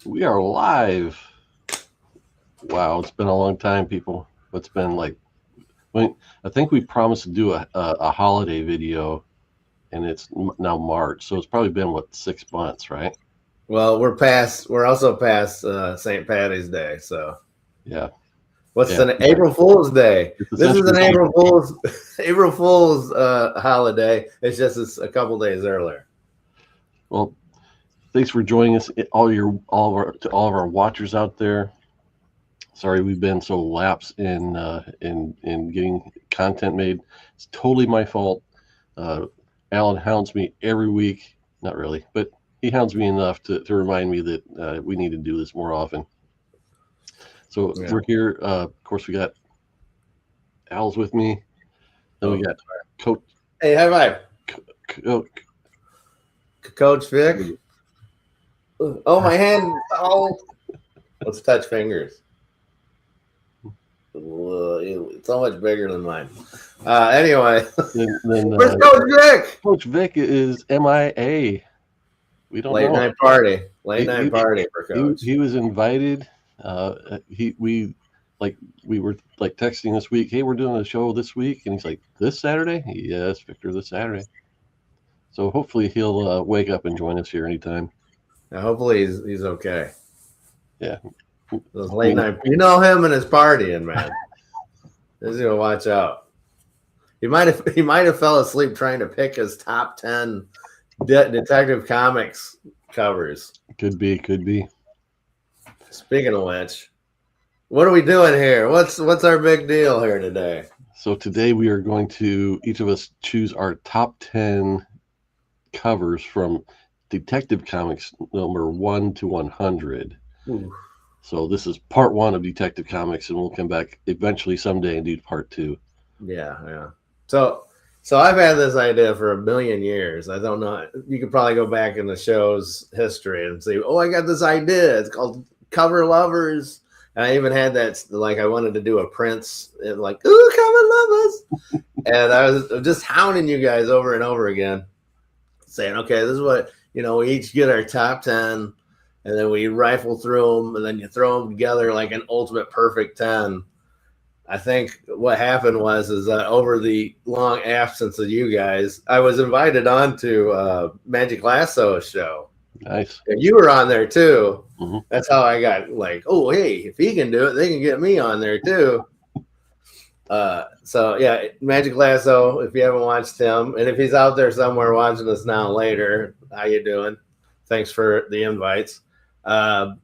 We are live. Wow, it's been a long time, people. It's been like, I think we promised to do a holiday video, and it's now March, so it's probably been what 6 months, right? Well, we're also past St. Patty's Day. So Yeah, what's yeah. the April Fool's Day? It's This is an essentially April Fool's holiday. It's just a couple days earlier. well. Thanks for joining us, to all of our watchers out there. Sorry we've been so lax in getting content made. It's totally my fault. Alan hounds me every week. Not really, but he hounds me enough to remind me that we need to do this more often. So Yeah. we're here. Of course, we got Al's with me. Then we got Coach. Hey, high five, Coach Vic. Oh, my hand. Oh, let's touch fingers. It's so much bigger than mine. Anyway, where's Coach Vic? Coach Vic is MIA. We don't Late know. night party for Coach. He was invited. We were like texting this week. Hey, we're doing a show this week, and he's like, "This Saturday?" Yes, Victor, this Saturday. So hopefully he'll wake up and join us here anytime. Hopefully he's okay. Yeah. Those late night, you know him and his partying, man. He's gonna watch out. He might have fell asleep trying to pick his top 10 Detective Comics covers. Could be. Speaking of which, what are we doing here? What's our big deal here today? So today we are going to each of us choose our top 10 covers from Detective Comics number 1 to 100. Ooh. So this is part 1 of Detective Comics, and we'll come back eventually someday and do part 2. Yeah. So I've had this idea for a million years. I don't know. You could probably go back in the show's history and see, I got this idea. It's called Cover Lovers. And I even had that, like, I wanted to do a Prince, and like, ooh, Cover Lovers. And I was just hounding you guys over and over again, saying, okay, this is what, we each get our top 10, and then we rifle through them, and then you throw them together like an ultimate perfect 10. I think what happened was that over the long absence of you guys, I was invited on to Magic Lasso's show. Nice. And you were on there too. Mm-hmm. That's how I got like, oh, hey, if he can do it, they can get me on there too. So yeah, Magic Lasso, if you haven't watched him, and if he's out there somewhere watching us now later, how you doing? Thanks for the invites. Yeah,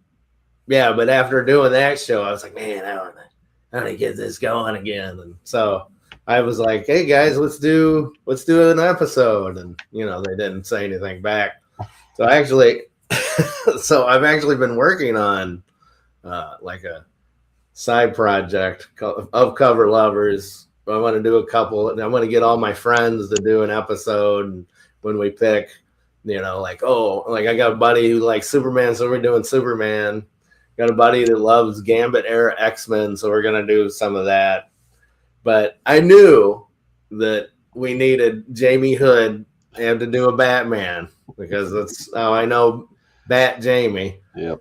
but after doing that show, I was like, man, I want to get this going again. And so I was like, hey guys, let's do an episode. And they didn't say anything back. So I've actually been working on like a side project of Cover Lovers. I want to do a couple, and I want to get all my friends to do an episode. And when we pick, I got a buddy who likes Superman, so we're doing Superman. Got a buddy that loves Gambit era X-Men, so we're gonna do some of that. But I knew that we needed Jamie Hood and to do a Batman, because that's how I know Bat Jamie. Yep.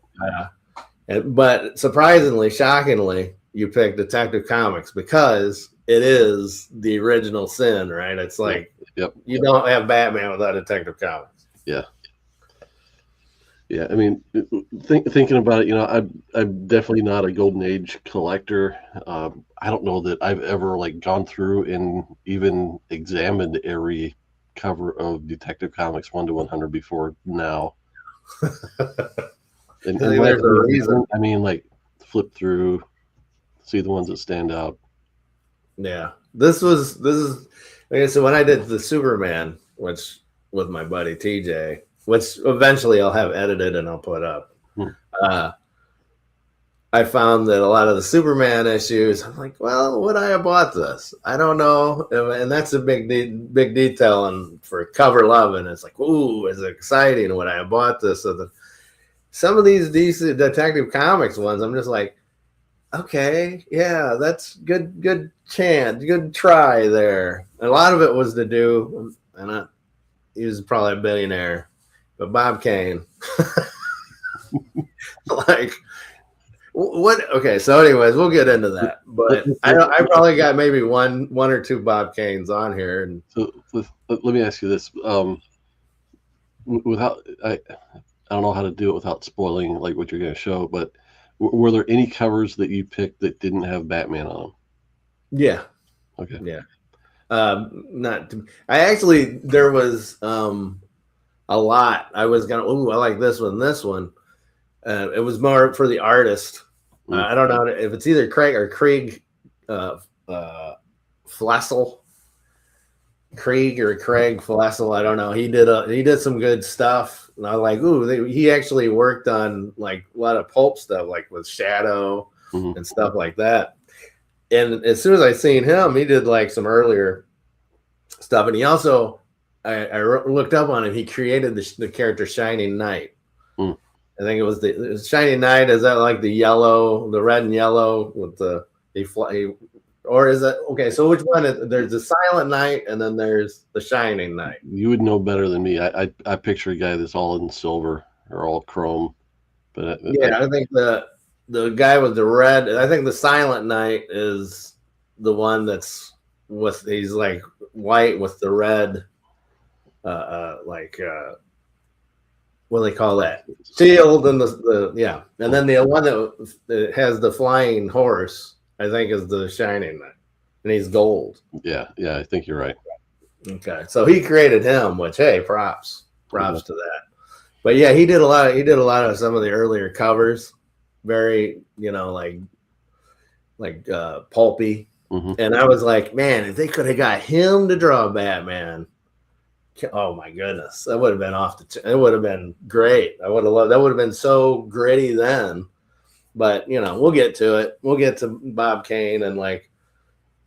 But surprisingly, shockingly, you picked Detective Comics because it is the original sin, right? It's like you don't have Batman without Detective Comics. Yeah. Yeah, I mean, thinking about it, I'm definitely not a Golden Age collector. I don't know that I've ever gone through and even examined every cover of Detective Comics 1 to 100 before now. and there's a reason. I mean, flip through, see the ones that stand out. Yeah, this is okay. So when I did the Superman, which with my buddy TJ, which eventually I'll have edited and I'll put up. I found that a lot of the Superman issues, I'm like, well, would I have bought this? I don't know. And that's a big detail. And for Cover Love, and it's like, ooh, it's exciting. Would I have bought this? So some of these DC Detective Comics ones, I'm just like, okay, yeah, that's good chance, good try there. And a lot of it was to do, and he was probably a billionaire, but Bob Kane. Like what? Okay, so anyways, we'll get into that. But I probably got maybe one or two Bob Kanes on here, and So let me ask you this: without I don't know how to do it without spoiling like what you're going to show, but were there any covers that you picked that didn't have Batman on them? yeah, Okay. yeah. Not. I actually there was a lot. I was gonna. Oh, I like this one. This one. It was more for the artist. I don't know if it's either Craig or Krieg Flessel. Krieg or Craig Flessel. I don't know. He did some good stuff. And I was like, ooh, he actually worked on like a lot of pulp stuff, like with Shadow and stuff like that. And as soon as I seen him, he did like some earlier stuff. And he also, I looked up on him. He created the character Shining Knight. I think it was the Shining Knight. Is that like the red and yellow with or is it okay? So which one? There's the Silent Knight, and then there's the Shining Knight. You would know better than me. I picture a guy that's all in silver or all chrome. But I think the guy with the red. I think the Silent Knight is the one that's he's like white with the red, what do they call that? Shield and and then the one that has the flying horse, I think, is the Shining Knight, and he's gold. Yeah, I think you're right. Okay, so he created him, which hey, props to that. But yeah, he did a lot of some of the earlier covers, very like pulpy, and I was like, man, if they could have got him to draw Batman, oh my goodness, that would have been it would have been great. I would have loved that. Would have been so gritty then. But we'll get to it. We'll get to Bob Kane and like,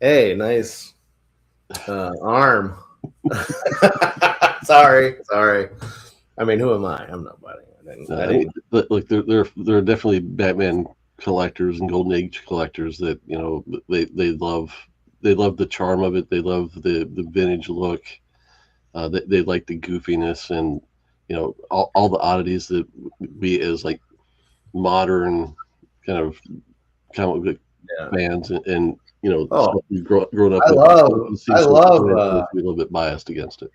hey, nice arm. Sorry. I mean, who am I? I'm nobody. Look, there are definitely Batman collectors and Golden Age collectors that they love the charm of it. They love the vintage look. They like the goofiness and all the oddities that we as like modern kind of comic book fans and grown up. I love a little bit biased against it.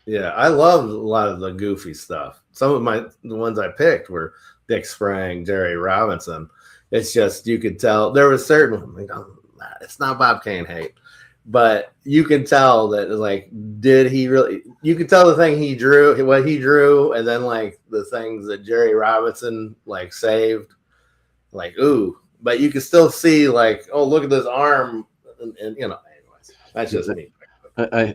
Yeah, I love a lot of the goofy stuff. Some of the ones I picked were Dick Sprang, Jerry Robinson. It's just you could tell there was certain it's not Bob Kane hate, but you can tell that like did he really? You could tell the thing he drew, what he drew, and then like the things that Jerry Robinson like saved. Like, ooh, but you can still see like, oh, look at this arm. And anyways, that's just me. I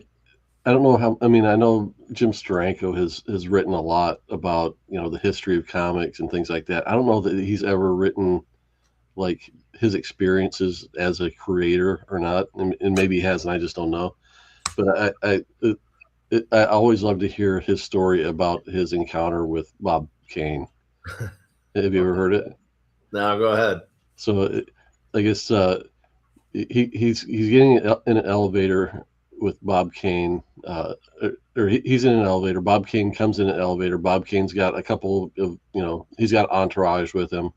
don't know how, I mean, I know Jim Steranko has written a lot about, the history of comics and things like that. I don't know that he's ever written like his experiences as a creator or not. And maybe he has, and I just don't know. But I always love to hear his story about his encounter with Bob Kane. Have you ever heard it? No, go ahead. So I guess he's getting in an elevator with Bob Kane, or he's in an elevator. Bob Kane comes in an elevator. Bob Kane's got a couple of he's got entourage with him,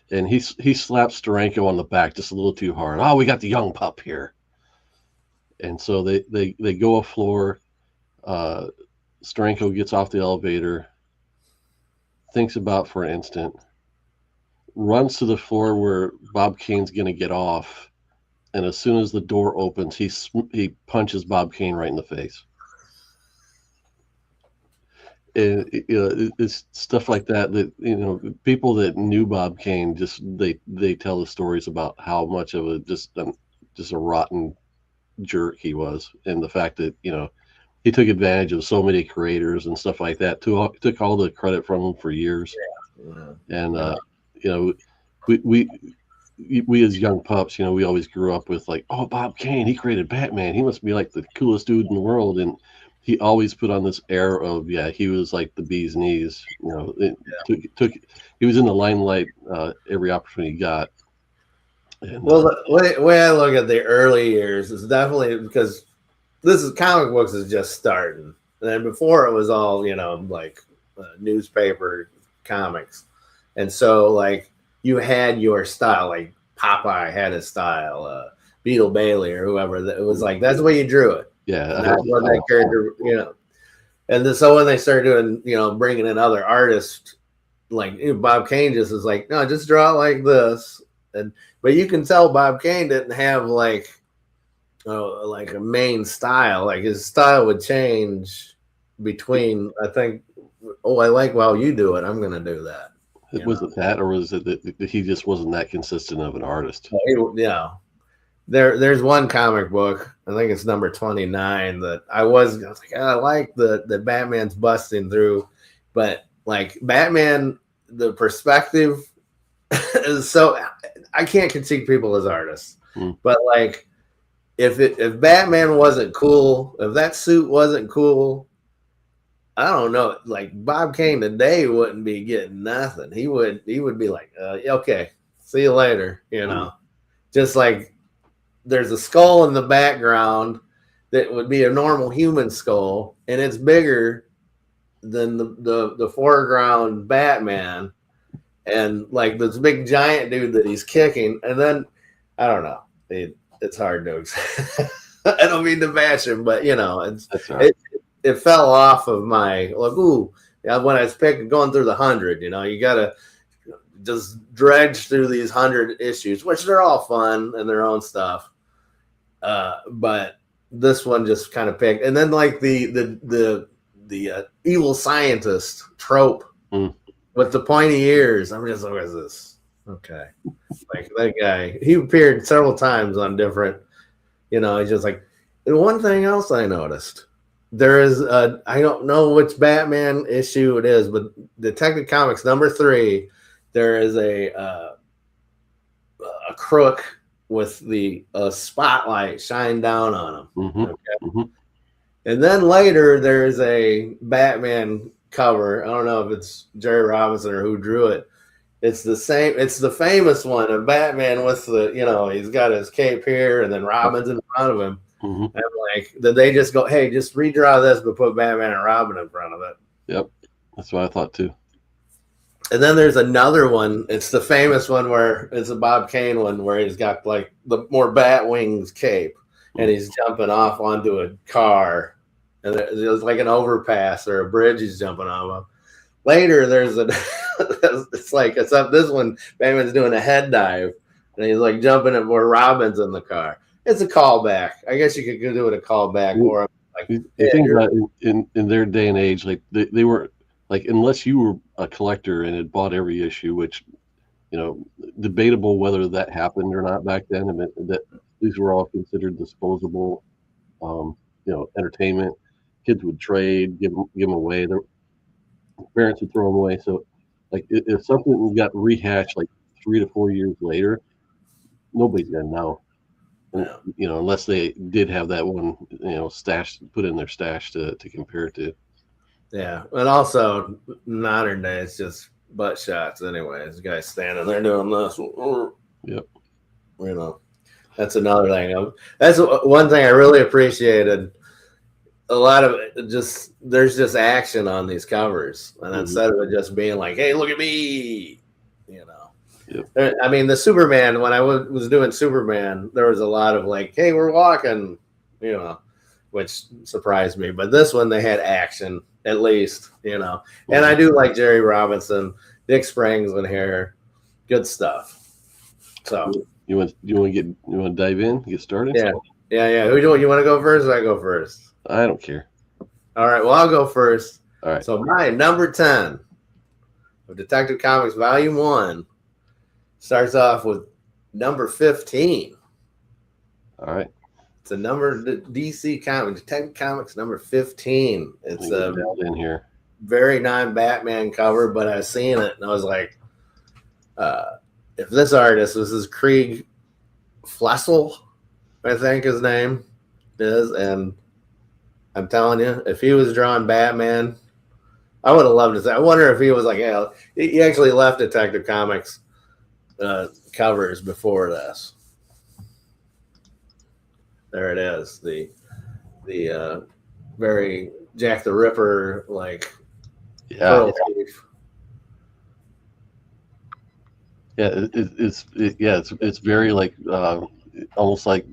and he slaps Steranko on the back just a little too hard. Oh, we got the young pup here, and so they go a floor. Steranko gets off the elevator, thinks about for an instant, runs to the floor where Bob Kane's going to get off, and as soon as the door opens, he punches Bob Kane right in the face. And it's stuff like that people that knew Bob Kane just they tell the stories about how much of a just a rotten jerk he was, and the fact that he took advantage of so many creators and stuff like that. Took all the credit from them for years. And we as young pups, we always grew up with like, oh, Bob Kane, he created Batman. He must be like the coolest dude in the world. And he always put on this air of, he was like the bee's knees. He was in the limelight every opportunity he got. And, well, the way I look at the early years is definitely because comic books is just starting. And then before it was all, like newspaper comics. And so like you had your style, like Popeye had his style, Beetle Bailey or whoever. That it was like that's the way you drew it. Yeah, And that's what that character, And then, so when they started doing, bringing in other artists, like Bob Kane just is like, no, just draw it like this. But you can tell Bob Kane didn't have like a main style. Like his style would change between. I think, I like how you do it. I'm going to do that. Was it that, or was it that he just wasn't that consistent of an artist? Yeah. There's one comic book, I think it's number 29, that I was like, I like the Batman's busting through, but like Batman, the perspective is so, I can't critique people as artists, but like if Batman wasn't cool, if that suit wasn't cool, I don't know, like Bob Kane today wouldn't be getting nothing. He would be like, okay, see you later, just like. There's a skull in the background that would be a normal human skull, and it's bigger than the foreground Batman, and like this big giant dude that he's kicking. And then I don't know, it's hard to. I don't mean to bash him, but it fell off of my like. Ooh, when I was going through the 100, you gotta just dredge through these 100 issues, which they're all fun and their own stuff. But this one just kind of picked, and then like the evil scientist trope with the pointy ears. I'm just like, what is this? Okay, like that guy. He appeared several times on different. He's just like. And one thing else I noticed, there is I don't know which Batman issue it is, but Detective Comics number 3, there is a crook with the spotlight shine down on him. Okay? And then later there's a Batman cover. I don't know if it's Jerry Robinson or who drew it. It's the same. It's the famous one of Batman with the, he's got his cape here and then Robin's in front of him. And like, did they just go, hey, just redraw this, but put Batman and Robin in front of it? Yep. That's what I thought too. And then there's another one. It's the famous one where it's a Bob Kane one where he's got like the more bat wings cape and he's jumping off onto a car and there's like an overpass or a bridge he's jumping off of. Later, there's it's up this one. Batman's doing a head dive and he's like jumping at where Robin's in the car. It's a callback. I guess you could do it a callback or like the thing about in their day and age, like they were. Like, unless you were a collector and had bought every issue, which, debatable whether that happened or not back then. I mean, that these were all considered disposable, entertainment. Kids would trade, give them away. Their parents would throw them away. So, like, if something got rehashed like 3 to 4 years later, nobody's gonna know. And, unless they did have that one, stash put in their stash to compare it to. Yeah, and also modern day, it's just butt shots. Anyways, guys standing there doing this. Yep. That's another thing. That's one thing I really appreciated. A lot of it there's just action on these covers, and instead of it just being like, "Hey, look at me," Yep. I mean, the Superman. When I was doing Superman, there was a lot of like, "Hey, we're walking," which surprised me. But this one, they had action. At least, and I do like Jerry Robinson, Dick Springs in here, good stuff. So you want to dive in, get started? Yeah. Who you want to go first? Or I go first. I don't care. All right. Well, I'll go first. All right. So my number 10 of Detective Comics Volume 1 starts off with number 15. All right. It's a number DC Comics, Detective Comics number 15. It's a in here. Very non-Batman cover, but I was seeing it and I was like, if this artist, this is Krieg Flessel, I think his name is, and I'm telling you, if he was drawing Batman, I would have loved to say. I wonder if he was like, he actually left Detective Comics covers before this. There it is, the very Jack the Ripper like pearl thief. Yeah, it's very like almost like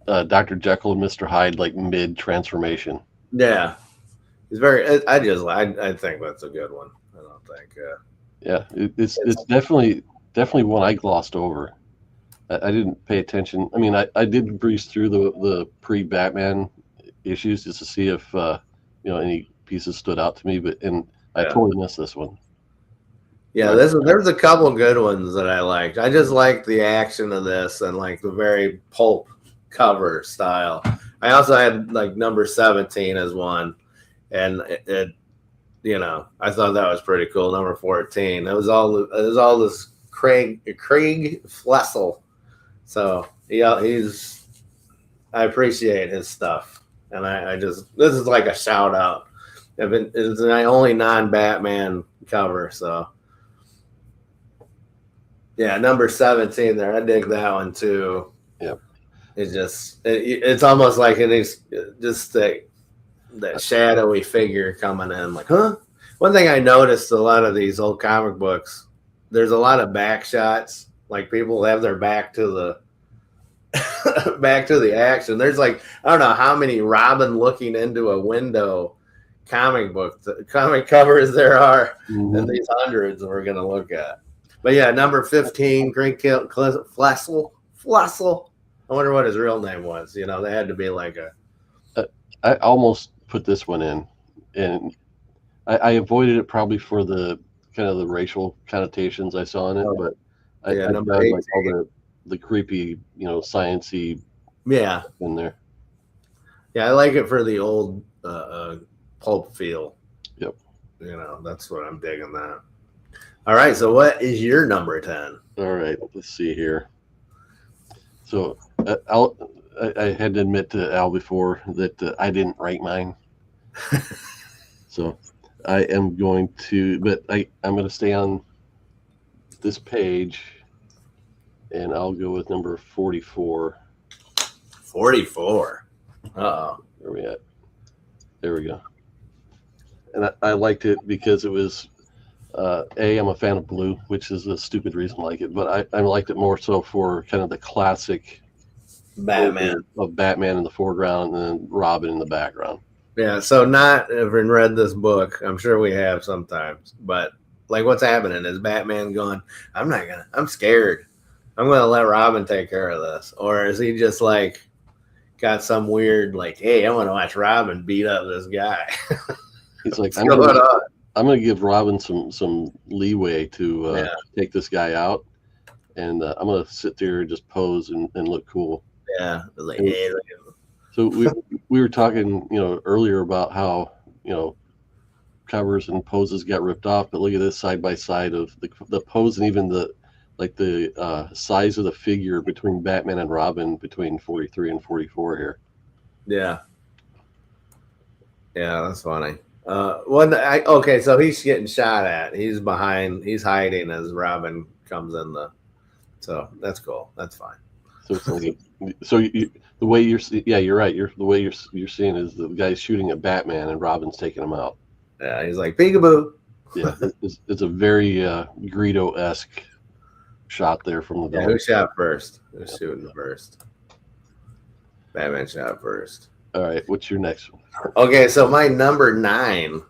Dr. Jekyll and Mr. Hyde, like mid transformation. Yeah, he's very. I think that's a good one. I don't think. Yeah, it's definitely one I glossed over. I didn't pay attention. I mean, I did breeze through the pre Batman issues just to see if any pieces stood out to me, but I Yeah. totally missed this one. Yeah, Right. there's a couple good ones that I liked. I just like the action of this and like the very pulp cover style. I also had like number 17 as one, and I thought that was pretty cool. Number 14, it was all this Craig Flessel. So yeah, I appreciate his stuff, and I just this is like a shout out. It's my only non-Batman cover, so. Yeah, number 17 there. I dig that one too. Yep. It's almost like it is just that shadowy figure coming in. Like, huh? One thing I noticed a lot of these old comic books, there's a lot of back shots. Like people have their back to the back to the action. There's like I don't know how many Robin looking into a window comic covers there are, and these hundreds we're gonna look at. But yeah, number 15, Green Flessel. Flessel. I wonder what his real name was. They had to be like a. I almost put this one in, and I avoided it probably for the kind of the racial connotations I saw in it, but I number found 18. like all the creepy, sciency Yeah. in there. Yeah, I like it for the old pulp feel. Yep. That's what I'm digging that. All right, so what is your number 10? All right, let's see here. So I had to admit to Al before that I didn't write mine. So I am going to, but I'm going to stay on this page, and I'll go with number 44. 44. Uh-oh. Where are we at? There we go. And I liked it because it was, I'm a fan of blue, which is a stupid reason to like it, but I liked it more so for kind of the classic Batman of Batman in the foreground and then Robin in the background. Yeah, so not having read this book, I'm sure we have sometimes, but like what's happening is Batman going, I'm scared. I'm going to let Robin take care of this. Or is he just like got some weird, like, hey, I want to watch Robin beat up this guy. He's like, I'm going to give Robin some leeway to take this guy out. And I'm going to sit there and just pose and look cool. Yeah. Like, hey, look at him. So we were talking, earlier about how, covers and poses got ripped off, but look at this side by side of the pose and even the size of the figure between Batman and Robin between 43 and 44 here. Yeah. Yeah, that's funny. Okay, so he's getting shot at. He's hiding as Robin comes in so that's cool. That's fine. So it's like, the way you're right. The way you're seeing is the guy's shooting at Batman and Robin's taking him out. Yeah, he's like peekaboo. Yeah, it's a very Greedo-esque shot there from the villain. Who shot first? Who's shooting first? Batman shot first. All right, what's your next one? Okay, so my number 9.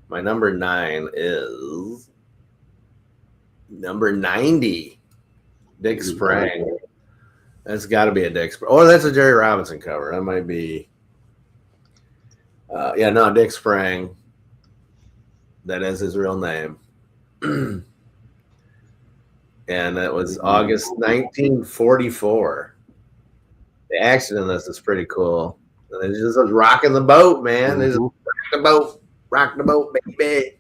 My number 9 is number 90. Dick Sprang. That's got to be a Dick Sprang. Or that's a Jerry Robinson cover. That might be. Dick Sprang. That is his real name. And it was August 1944. The action in this is pretty cool. It's just rocking the boat, man. It's rock the boat, baby.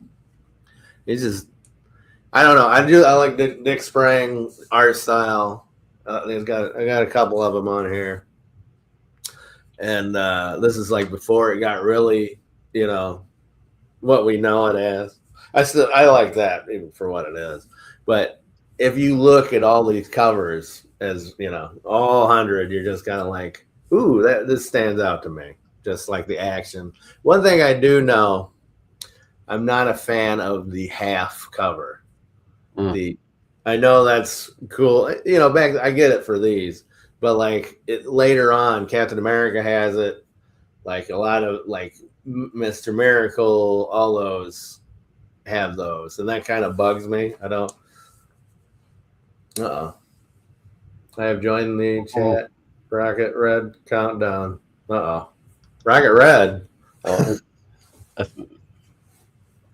It's just, I don't know. I like Dick Sprang art style. I got a couple of them on here, and this is like before it got really, what we know it as. I like that even for what it is. But if you look at all these covers as all 100, you're just kind of like, ooh, this stands out to me. Just like the action. One thing I do know, I'm not a fan of the half cover. Mm. I know that's cool. You know, back I get it for these, but like later on, Captain America has it. Like a lot of like Mr. Miracle, all those have those, and that kind of bugs me. I don't. I have joined the chat. Rocket Red countdown. Rocket Red. Oh, I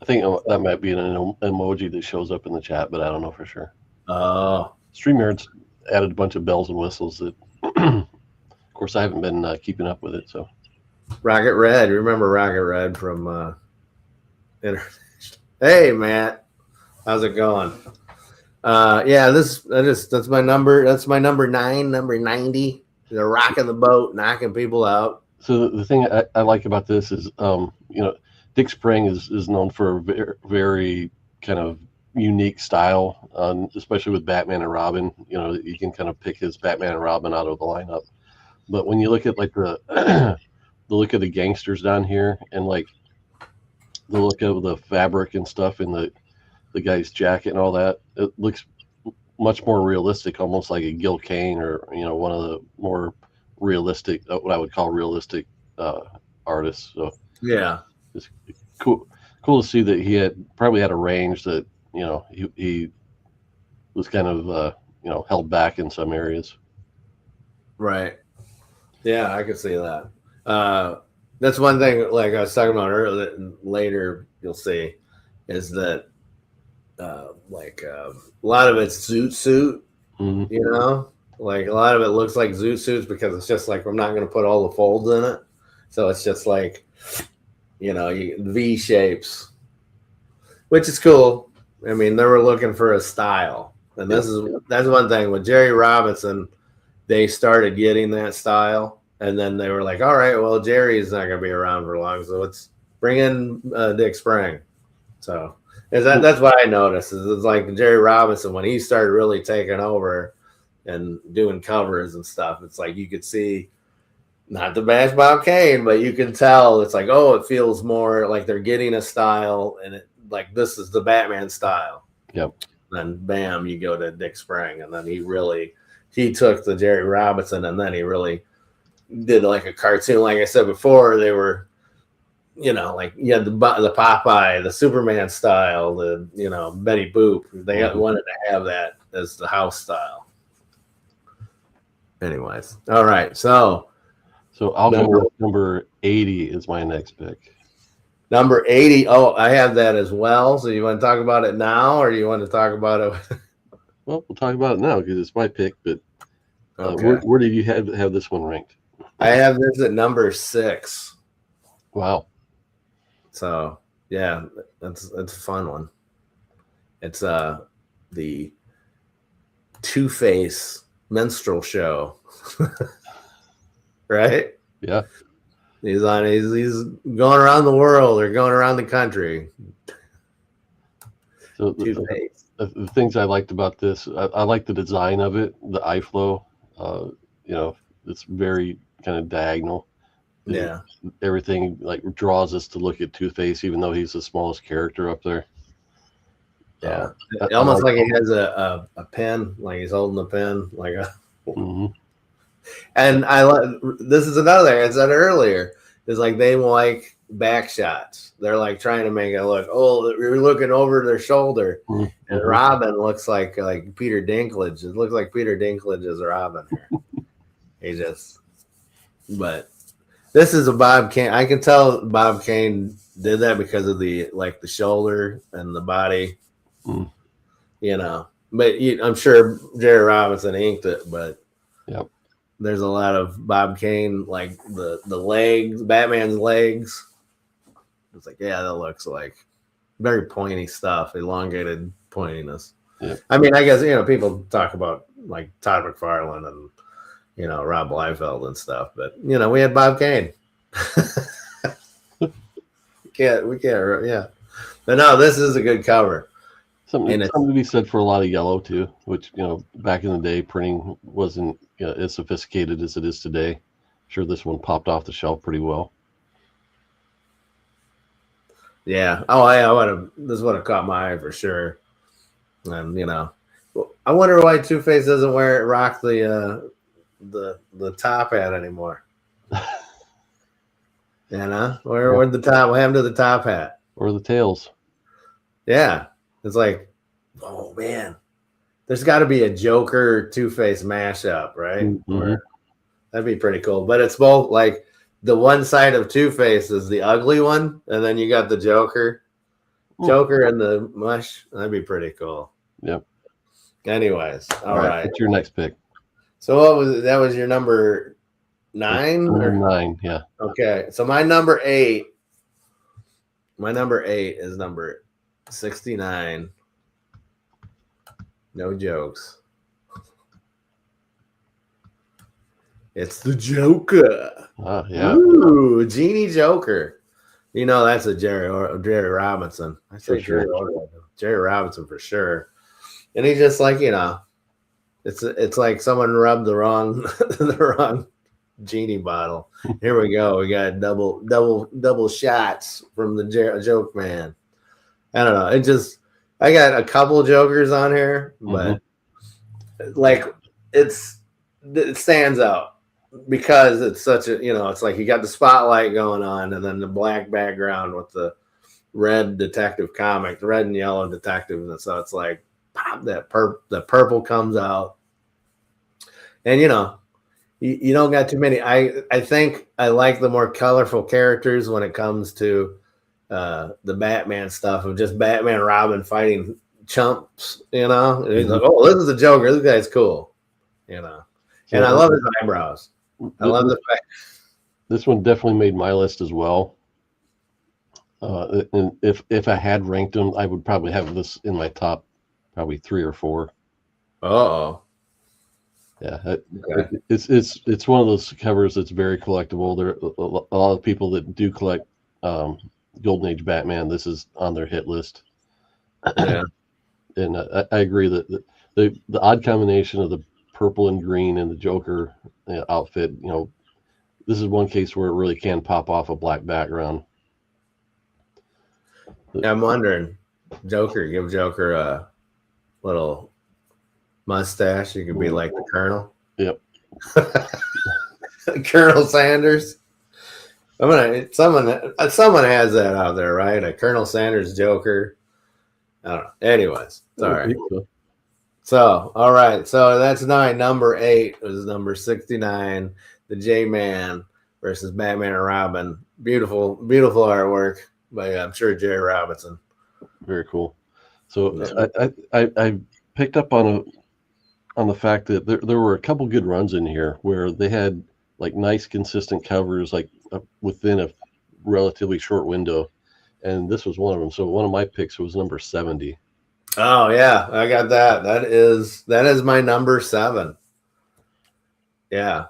think that might be an emoji that shows up in the chat, but I don't know for sure. Oh, StreamYard's added a bunch of bells and whistles that, of course, I haven't been keeping up with it. So, Rocket Red. Remember Rocket Red from Hey, Matt. How's it going? Yeah, that's my number. That's my number 9, number 90. They're rocking the boat, knocking people out. so the thing I like about this is, Dick Sprang is known for a very, very kind of unique style, especially with Batman and Robin. You can kind of pick his Batman and Robin out of the lineup. But when you look at like the the look of the gangsters down here, and like the look of the fabric and stuff, and the guy's jacket and all that, it looks much more realistic, almost like a Gil Kane or one of the more realistic, what I would call realistic artists. So Yeah, it's cool to see that he probably had a range that he was kind of held back in some areas. right. Yeah, I can see that. That's one thing, like I was talking about earlier, that later you'll see, is that a lot of it's zoot suit, Mm-hmm. like a lot of it looks like zoot suits because it's just like, I'm not going to put all the folds in it. So it's just like, V shapes, which is cool. I mean, they were looking for a style. And that's one thing with Jerry Robinson, they started getting that style. And then they were like, all right, well, Jerry's not going to be around for long. So let's bring in Dick Sprang. So that's what I noticed. Is it's like Jerry Robinson, when he started really taking over and doing covers and stuff, it's like you could see, not the bash Bob Kane, but you can tell it's like, oh, it feels more like they're getting a style, and it like this is the Batman style. Yep. Then bam, you go to Dick Sprang, and then he took the Jerry Robinson, and then he really did like a cartoon. Like I said before, they were, like you had the Popeye, the Superman style, the Betty Boop. They wanted to have that as the house style. Anyways, all right, so I'll go with number 80 is my next pick. Number 80. Oh, I have that as well. So you want to talk about it now, or do you want to talk about it? Well, we'll talk about it now because it's my pick. But Okay. where did you have this one ranked? I have this at number 6. Wow. So yeah, that's a fun one. It's the Two-Face minstrel show, right? Yeah. He's going around the world or going around the country. So the things I liked about this, I like the design of it, the eye flow. It's very kind of diagonal. Yeah. Everything like draws us to look at Two-Face, even though he's the smallest character up there. Yeah. Almost like he has a pen, like he's holding a pen, like a. Mm-hmm. And this is another thing I said earlier, is like they like back shots. They're like trying to make it look, you're looking over their shoulder. Mm-hmm. And Robin looks like Peter Dinklage. It looks like Peter Dinklage is Robin here. But this is a Bob Kane. I can tell Bob Kane did that because of the shoulder and the body, But I'm sure Jerry Robinson inked it, but yep. There's a lot of Bob Kane, like the legs, Batman's legs. It's like, yeah, that looks like very pointy stuff, elongated pointiness. Yep. I mean, I guess, people talk about like Todd McFarlane and, Rob Liefeld and stuff, but, we had Bob Kane. we can't, yeah. But no, this is a good cover. Something to be said for a lot of yellow too, which back in the day printing wasn't as sophisticated as it is today. I'm sure this one popped off the shelf pretty well. Yeah. Oh, I would have. This would have caught my eye for sure. And I wonder why Two Face doesn't rock the top hat anymore. Where'd the top? What happened to the top hat? Or the tails. Yeah, it's like, oh man, there's got to be a Joker Two Face mashup, right? Mm-hmm. That'd be pretty cool. But it's both like the one side of Two Face is the ugly one, and then you got the Joker and the mush. That'd be pretty cool. Yep. Anyways, all right. What's your next pick? So what was that? Was your number 9? Number 9, yeah. Okay, so my number 8. My number 8 is number 69. No jokes. It's the Joker. Yeah. Ooh, Genie Joker. That's a Jerry Robinson. I say Jerry Robinson for sure. And he's just like, it's like someone rubbed the wrong Genie bottle. Here we go. We got double shots from the joke man. I don't know. I got a couple Jokers on here, but like it stands out because it's such a, it's like you got the spotlight going on and then the black background with the red detective comic, the red and yellow detective. And so it's like pop, the purple comes out. And you don't got too many. I think I like the more colorful characters when it comes to the Batman stuff of just Batman and Robin fighting chumps, and he's like, oh, this is the Joker. This guy's cool, And I love his eyebrows. I love the fact. This one definitely made my list as well. And if I had ranked them, I would probably have this in my top, probably 3 or 4. Oh. Yeah, okay. It's one of those covers that's very collectible. There are a lot of people that do collect Golden Age Batman. This is on their hit list. Yeah, and I agree that the odd combination of the purple and green and the Joker outfit. This is one case where it really can pop off a black background. I'm wondering, give Joker a little mustache. You could be like the Colonel. Yep. Colonel Sanders. Someone has that out there, right? A Colonel Sanders Joker. I don't know. Anyways, sorry. So, all right. So that's number 8 was number 69, the J-Man versus Batman and Robin. Beautiful, beautiful artwork by I'm sure Jerry Robinson. Very cool. So I picked up on the fact that there were a couple good runs in here where they had like nice consistent covers like within a relatively short window, and this was one of them. So one of my picks was number 70. Oh yeah, I got that. That is my number 7. Yeah,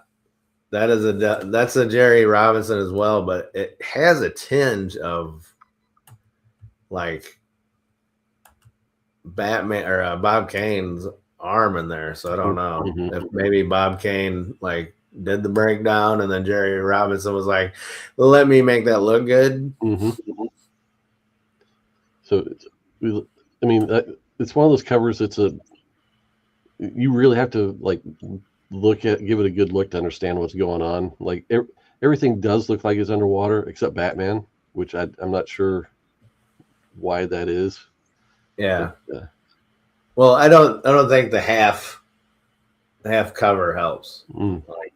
that's a Jerry Robinson as well, but it has a tinge of like Batman or Bob Kane's arm in there. So I don't know if maybe Bob Kane like did the breakdown and then Jerry Robinson was like, well, let me make that look good. So I mean, it's one of those covers. You really have to like give it a good look to understand what's going on. Like everything does look like it's underwater except Batman, which I'm not sure why that is. Yeah. But, well, I don't think the half cover helps. Like,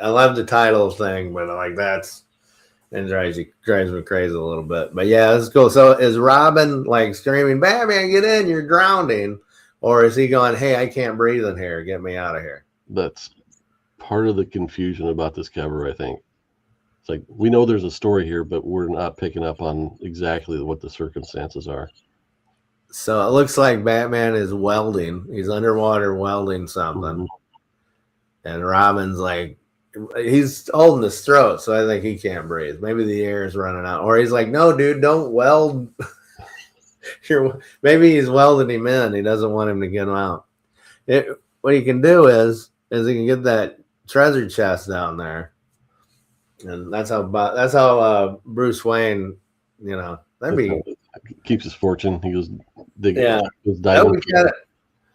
I love the title thing, but like and drives me crazy a little bit. But yeah, that's cool. So is Robin like screaming, Batman, get in, you're drowning? Or is he going, hey, I can't breathe in here, get me out of here? That's part of the confusion about this cover, I think. It's like, we know there's a story here, but we're not picking up on exactly what the circumstances are. So it looks like Batman is welding. He's underwater welding something. And Robin's like, he's holding his throat, so I think he can't breathe. Maybe the air is running out. Or he's like, no, dude, don't weld. Maybe he's welding him in. He doesn't want him to get him out. What he can do is he can get that treasure chest down there. And that's how Bruce Wayne You know, that'd be keeps his fortune. He goes digging. yeah. Goes That diving. would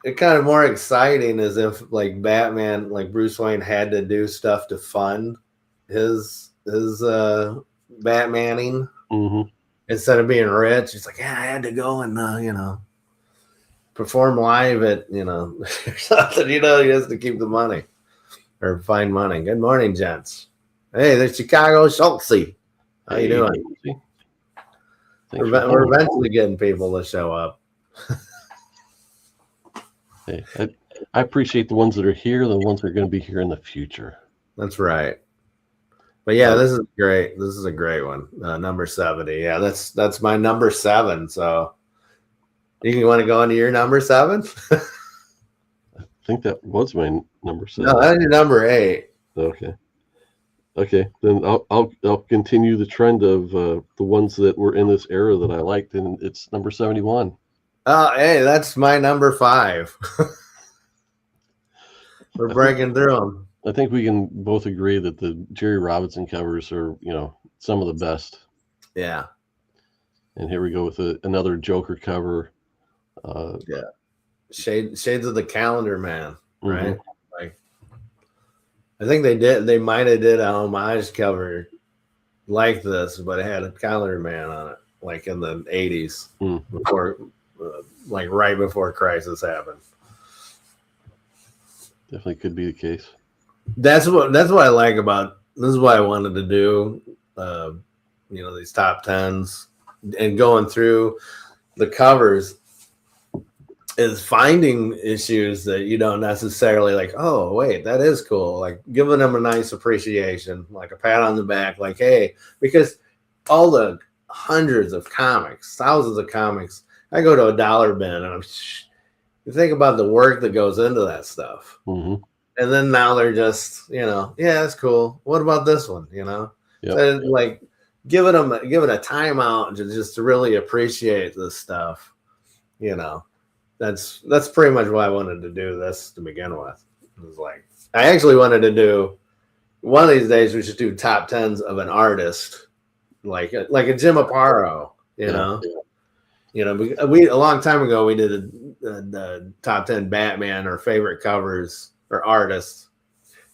be kind of more exciting as if like Batman, like Bruce Wayne had to do stuff to fund his Batmaning instead of being rich. He's like, yeah, I had to go and perform live at something. He has to keep the money or find money. Good morning, gents. Hey, the Chicago Schultzy. How you doing? We're eventually getting people to show up. Hey, I appreciate the ones that are here, the ones that are going to be here in the future. That's right. But yeah, this is great. This is a great one. Number 70. Yeah, that's my number 7. So you want to go into your number 7? I think that was my number 7. No, that's your number 8. Okay. Then I'll continue the trend of the ones that were in this era that I liked, and it's number 71. Oh, hey, that's my number 5. We're breaking through them. I think we can both agree that the Jerry Robinson covers are, some of the best. Yeah. And here we go with another Joker cover. Yeah. Shades of the Calendar Man, right? Like, I think they might have did a homage cover like this, but it had a Calendar Man on it, like in the 80s, before, like right before Crisis happened. Definitely could be the case. That's what I like about this. Is why I wanted to do, these top 10s and going through the covers is finding issues that you don't necessarily like. Oh, wait, that is cool. Like giving them a nice appreciation, like a pat on the back, like, hey, because all the hundreds of comics, thousands of comics, I go to a dollar bin and you think about the work that goes into that stuff. And then now they're just, yeah, that's cool. What about this one? Yep. So, like giving it a timeout just to really appreciate this stuff. That's pretty much why I wanted to do this to begin with. It was like I actually wanted to do one of these days. We should do top 10s of an artist, like a Jim Aparo. We a long time ago we did a top 10 Batman or favorite covers or artists,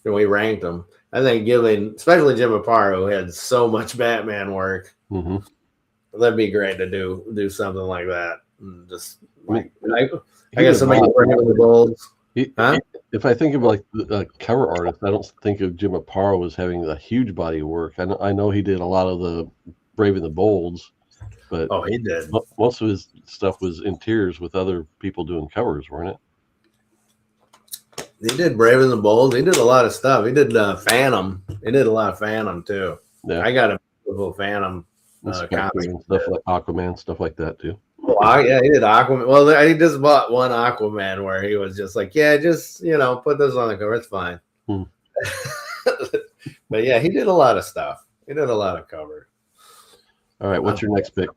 and we ranked them. I think especially Jim Aparo, who had so much Batman work, that'd be great to do something like that. And just like I guess somebody for him the Bulls. If I think of like the cover artist, I don't think of Jim Aparo as having a huge body of work. I know he did a lot of the Brave and the Bolds, but he did. Most of his stuff was interiors with other people doing covers, weren't it? He did Brave and the Bold. He did a lot of stuff. He did Phantom. He did a lot of Phantom too. Yeah. I got a beautiful Phantom comic and stuff like Aquaman, stuff like that too. Yeah, he did Aquaman. Well, he just bought one Aquaman where he was just like, yeah, just put this on the cover. It's fine. But yeah, he did a lot of stuff. He did a lot of cover. All right, what's your next pick?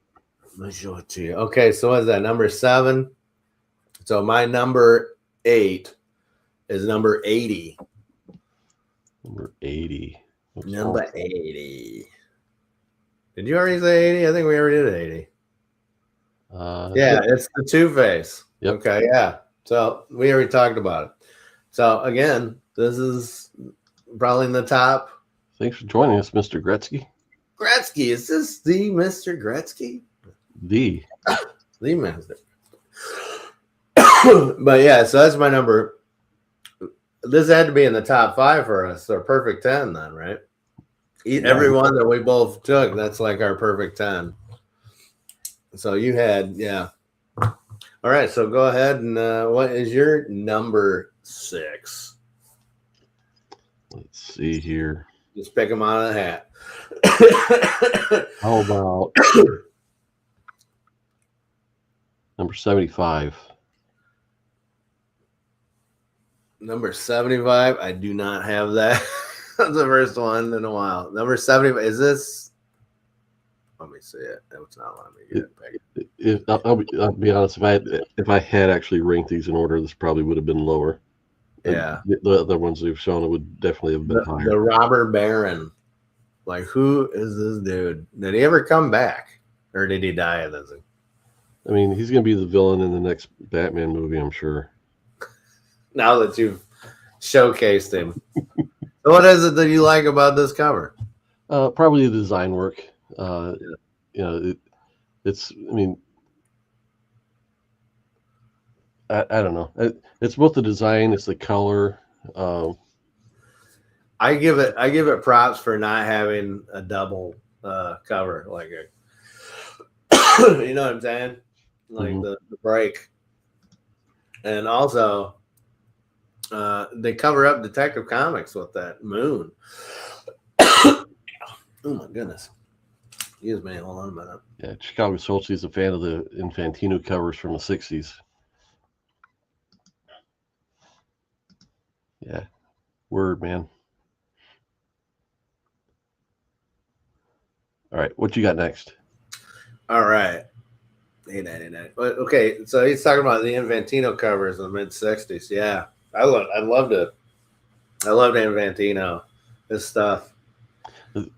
Let me show it to you. Okay, so what's that? Number 7. So my number 8 is number 80. Number 80. Number 80. Did you already say 80? I think we already did 80. Yeah, it's the Two-Face. Yep. Okay, yeah. So we already talked about it. So again, this is probably in the top. Thanks for joining us, Mr. Gretzky. Gretzky, is this the Mr. Gretzky? The Mr. But yeah, so that's my number. This had to be in the top 5 for us, or perfect 10 then, right? Every one that we both took, that's like our perfect 10. So you had, yeah. All right, so go ahead and what is your number 6? Let's see here. Just pick them out of the hat. How about number 75? Number 75, I do not have that. That's the first one in a while. Number 75, is this? Let me see it. It's not letting me get it. I'll be honest. If I had actually ranked these in order, this probably would have been lower. Yeah. The other ones we've shown, it would definitely have been higher. The Robber Baron. Like, who is this dude? Did he ever come back? or did he die? Does he? I mean, he's going to be the villain in the next Batman movie, I'm sure. Now that you've showcased him, so what is it that you like about this cover? Probably the design work. It's. I mean, I don't know. It's both the design, it's the color. I give it props for not having a double cover like a, you know what I'm saying, like the break, and also they cover up Detective Comics with that moon. Oh my goodness. Excuse me, hold on a minute. Yeah, Chicago Social is a fan of the Infantino covers from the 60s. Yeah, word, man. All right, what you got next? All right. 899. Okay, so he's talking about the Infantino covers in the mid 60s. Yeah. I loved it. I loved Infantino. His stuff.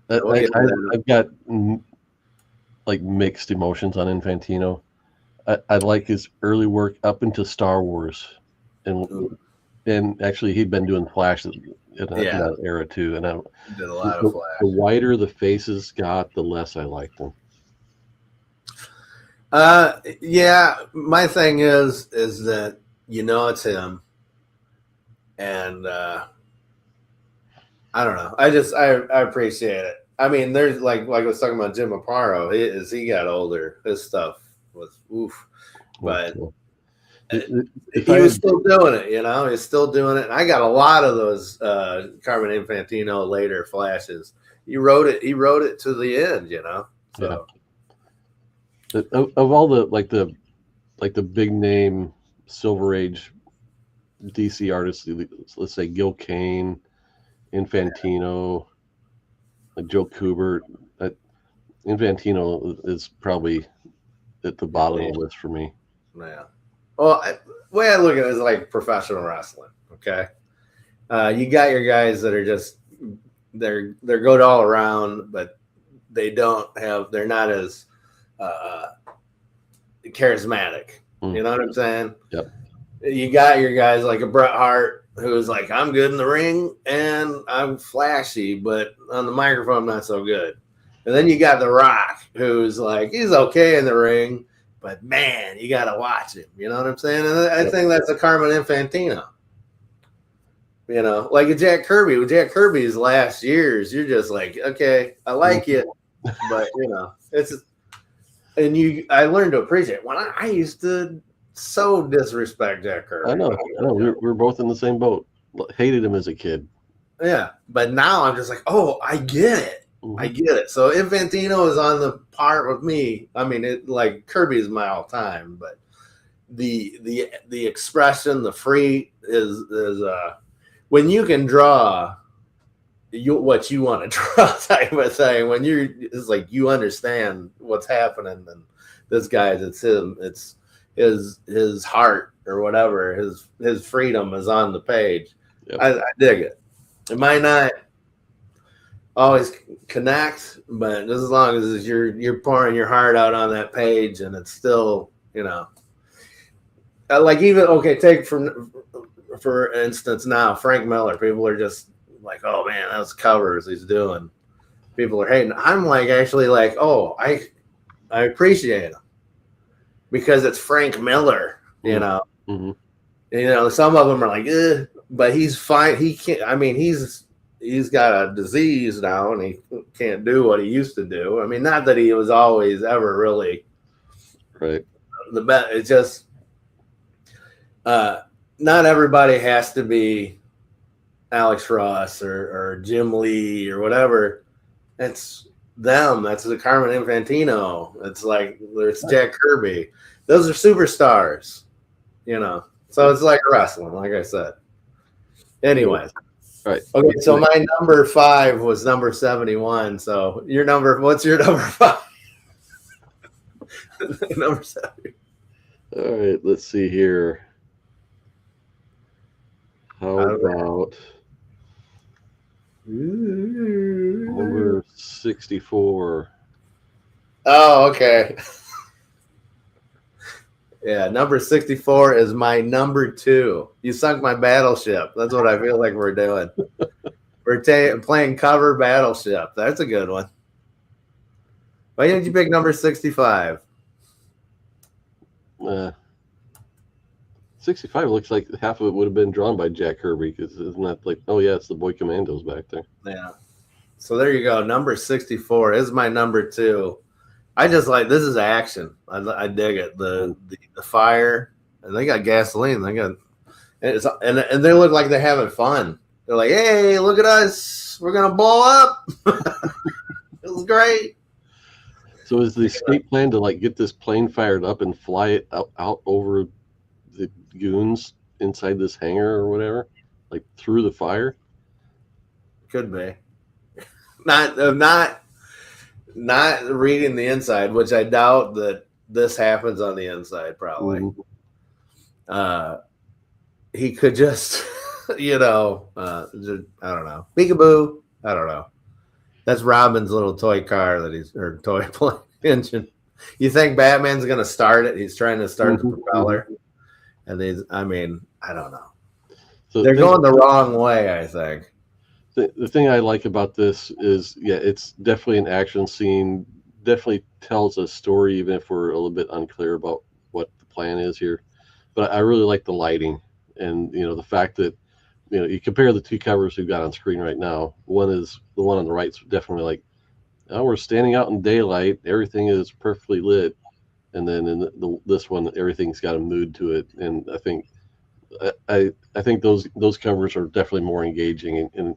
I've got like mixed emotions on Infantino. I like his early work up into Star Wars, and actually he'd been doing Flash in that era too. And did a lot of Flash. The wider the faces got, the less I liked them. Yeah. My thing is that it's him, and I don't know. I appreciate it. I mean, there's like I was talking about Jim Aparo. As he got older, his stuff was oof, but he was still doing it. He's still doing it. And I got a lot of those Carmen Infantino later flashes. He wrote it to the end. So. Yeah. Of all the big name Silver Age DC artists, let's say Gil Kane, Infantino, like Joe Kubert. Infantino is probably at the bottom of the list for me. Yeah. Well, the way I look at it is like professional wrestling. Okay, you got your guys that are just they're good all around, but they're not as charismatic. You know what I'm saying? Yep. You got your guys like a Bret Hart who's like, I'm good in the ring and I'm flashy, but on the microphone, I'm not so good. And then you got The Rock, who's like, he's okay in the ring, but man, you got to watch him. You know what I'm saying? And I think that's a Carmen Infantino. Like a Jack Kirby. With Jack Kirby's last years, you're just like, okay, I like you, but I learned to appreciate it. When I used to so disrespect Jack Kirby. I know. We're both in the same boat. Hated him as a kid. Yeah, but now I'm just like, oh, I get it. I get it. So Infantino is on the par with me. I mean, Kirby is my all time, but the expression, the free is when you can draw what you want to draw type of thing. When it's like you understand what's happening, and this guy's it's him. It's his heart or whatever. His freedom is on the page. Yep. I dig it. It might not always connect, but just as long as you're pouring your heart out on that page, and it's still, like even take for instance now Frank Miller. People are just like, oh man, those covers he's doing. People are hating. I'm like actually like, oh, I appreciate him because it's Frank Miller. Mm-hmm. Some of them are like, but he's fine. He can't. I mean, he's got a disease now, and he can't do what he used to do. I mean, not that he was always ever really right. The best. It's just not everybody has to be Alex Ross or Jim Lee or whatever. It's them. That's the Carmen Infantino. It's like there's Jack Kirby. Those are superstars, So it's like wrestling, like I said. Anyways. Right. Okay, so my number 5 was number 71. So what's your number 5? Number 7. All right, let's see here. How about number 64? Oh, okay. Yeah, number 64 is my number 2. You sunk my battleship. That's what I feel like we're doing. We're playing cover battleship. That's a good one. Why didn't you pick number 65? 65 looks like half of it would have been drawn by Jack Kirby, because isn't that like, oh yeah, it's the Boy Commandos back there. Yeah. So there you go. Number 64 is my number 2. I just like, this is action. I dig it. The fire, and they got gasoline. They got, and they look like they're having fun. They're like, hey, look at us. We're gonna blow up. It was great. So is the escape plan to like get this plane fired up and fly it out over the goons inside this hangar or whatever, like through the fire? Could be. Not reading the inside, which I doubt that this happens on the inside. Probably. Mm-hmm. He could just, I don't know, peekaboo. I don't know. That's Robin's little toy car or toy plane engine. You think Batman's going to start it? He's trying to start the propeller. And I don't know. So they're going the wrong way, I think. The thing I like about this is, yeah, it's definitely an action scene. Definitely tells a story, even if we're a little bit unclear about what the plan is here. But I really like the lighting, and the fact that you compare the two covers we've got on screen right now. One is the one on the right's definitely like, oh, we're standing out in daylight. Everything is perfectly lit, and then in this one, everything's got a mood to it. And I think those covers are definitely more engaging, and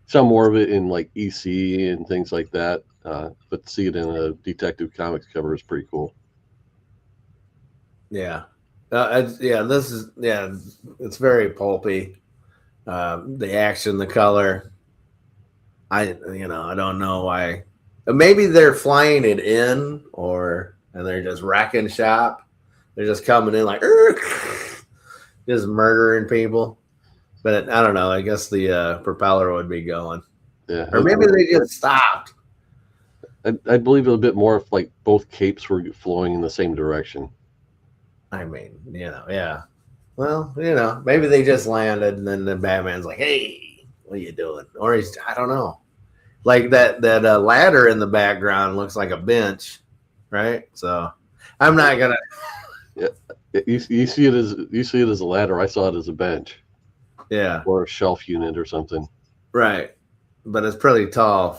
some more of it in like EC and things like that. But to see it in a Detective Comics cover is pretty cool. Yeah. It's very pulpy. The action, the color. I don't know why. Maybe they're flying it in, and they're just wrecking shop. They're just coming in like, just murdering people. But I don't know. I guess the propeller would be going. Yeah. Or maybe they just stopped. I believe it a bit more if like both capes were flowing in the same direction. Yeah. Well, maybe they just landed, and then the Batman's like, "Hey, what are you doing?" Or I don't know. Like that ladder in the background looks like a bench, right? So I'm not gonna. Yeah, you see it as a ladder. I saw it as a bench. Yeah. Or a shelf unit or something. Right. But it's pretty tall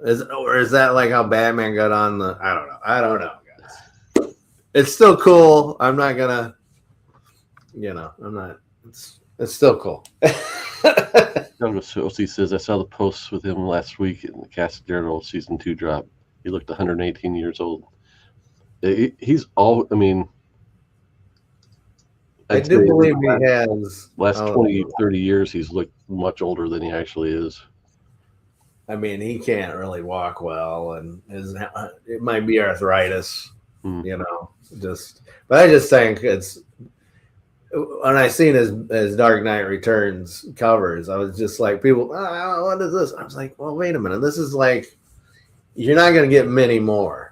is that like how Batman got on the, I don't know, guys. It's still cool. I'm not gonna, it's still cool. He says, I saw the posts with him last week in the Cast of Daredevil season 2 drop. He looked 118 years old. He's all, I do believe he has. Last 20, 30 years, he's looked much older than he actually is. He can't really walk well, and it might be arthritis, but I just think it's, when I seen his Dark Knight Returns covers, I was just like, people, what is this? I was like, well, wait a minute. This is like, you're not going to get many more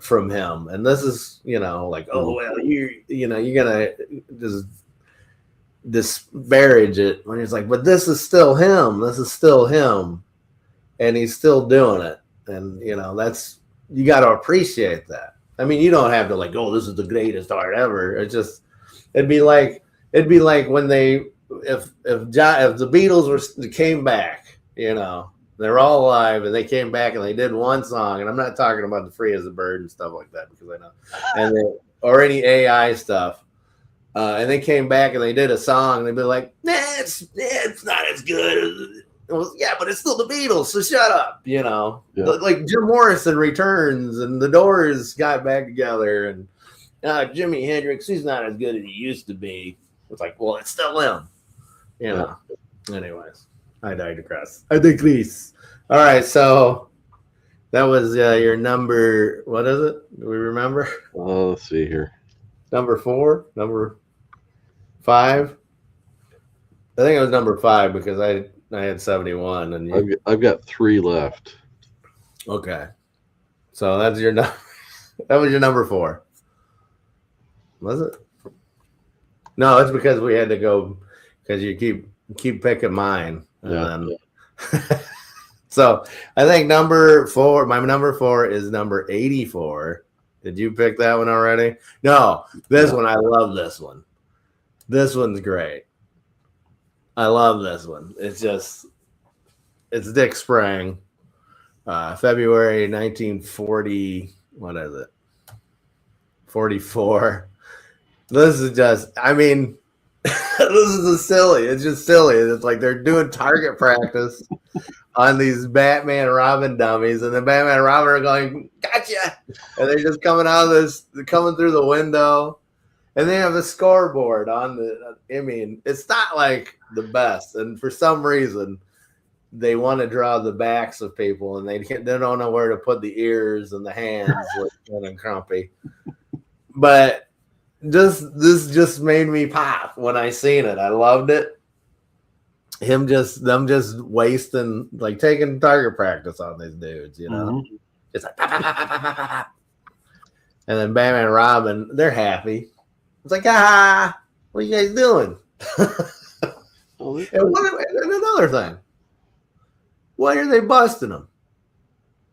from him, and this is like, oh well, you're gonna just disparage it when he's like, but this is still him, and he's still doing it, and that's, you got to appreciate that. You don't have to like, oh, this is the greatest art ever. It'd be like when if the Beatles came back, they're all alive, and they came back and they did one song, and I'm not talking about the Free as a Bird and stuff like that, because I know, or any AI stuff, and they came back and they did a song, and they'd be like, it's not as good. Yeah, but it's still the Beatles, so shut up, Yeah. Like Jim Morrison returns, and the Doors got back together, and Jimi Hendrix, he's not as good as he used to be. It's like, well, it's still him, Yeah. Anyways. I digress. All right, so that was your number. What is it? Do we remember? Let's see here. Number 4, number 5. I think it was number 5 because I had 71, and I've got 3 left. Okay. So that's your number. That was your number 4. Was it? No, it's because we had to go because you keep picking mine. And then so I think number 4, my number 4 is number 84. Did you pick that one already? No, this one, I love this one. This one's great. I love this one. It's Dick Sprang. February 1940. What is it? 44. This is just, I mean, this is silly. It's just silly. It's like they're doing target practice on these Batman Robin dummies, and the Batman and Robin are going, gotcha! And they're just coming out of this, coming through the window, and they have a scoreboard on the, I mean, it's not like the best, and for some reason, they want to draw the backs of people, and they don't know where to put the ears and the hands, looking crumpy. But this just made me pop when I seen it. I loved it. Them just wasting, like taking target practice on these dudes, you know. Mm-hmm. It's like, and then Batman and Robin, they're happy. It's like, what are you guys doing? And another thing, why are they busting them?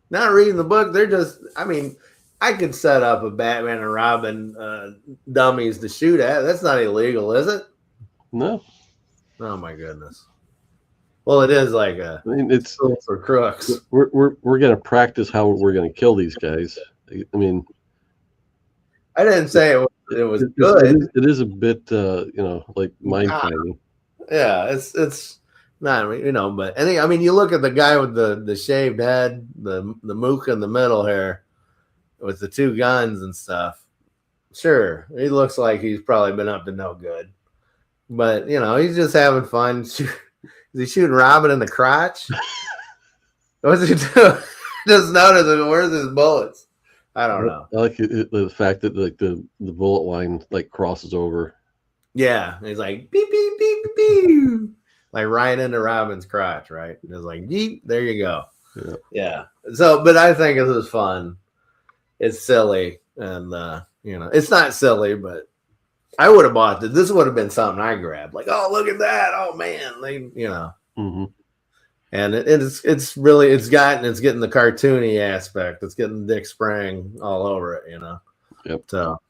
Not reading the book. They're just, I mean, I could set up a Batman and Robin dummies to shoot at. That's not illegal, is it? No. Oh my goodness. Well, it is like I mean, it's for crooks. We're going to practice how we're going to kill these guys. I mean, I didn't say it was good. It is a bit, like mind fighting. Yeah, it's not, but I mean, you look at the guy with the shaved head, the mook in the middle here, with the 2 guns and stuff. Sure, he looks like he's probably been up to no good, but he's just having fun. Is he shooting Robin in the crotch? What's he doing? Just notice where's his bullets. I don't know. I like the fact that like the bullet line like crosses over. Yeah, he's like beep beep beep beep, like right into Robin's crotch, right? It's like beep. There you go. Yeah. So, but I think this is fun. It's silly, and it's not silly, but I would have bought this. This would have been something I grabbed. Like, oh, look at that! Oh man, Mm-hmm. And it's getting the cartoony aspect. It's getting Dick Sprang all over it, Yep. So,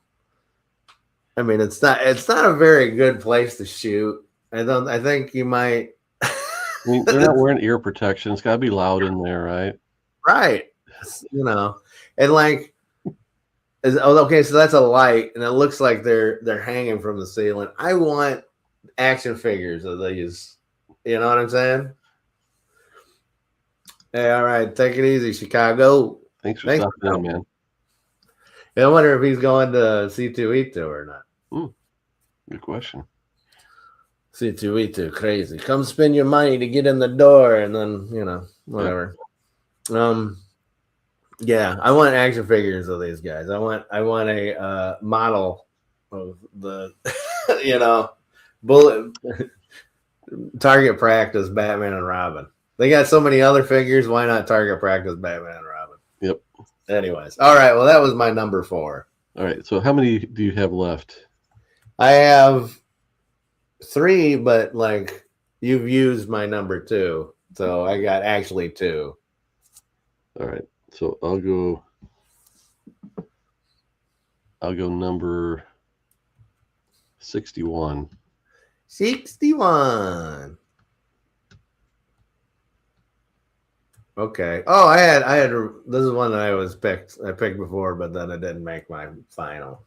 I mean, it's not a very good place to shoot. I think you might. I mean, they're not wearing ear protection. It's got to be loud in there, right? Right. And like. Okay, so that's a light, and it looks like they're hanging from the ceiling. I want action figures of these. You know what I'm saying? Hey, all right, take it easy, Chicago. Thanks for stopping in, man. I wonder if he's going to C2E2 or not. Good question. C2E2, crazy. Come spend your money to get in the door, and then whatever. Yeah. Yeah, I want action figures of these guys. I want a model of the bullet target practice Batman and Robin. They got so many other figures. Why not target practice Batman and Robin? Yep. Anyways, all right. Well, that was my number 4. All right. So how many do you have left? I have 3, but like you've used my number 2, so I got actually 2. All right. So I'll go number 61. 61. Okay. Oh, I had this is one that I picked before, but then it didn't make my final.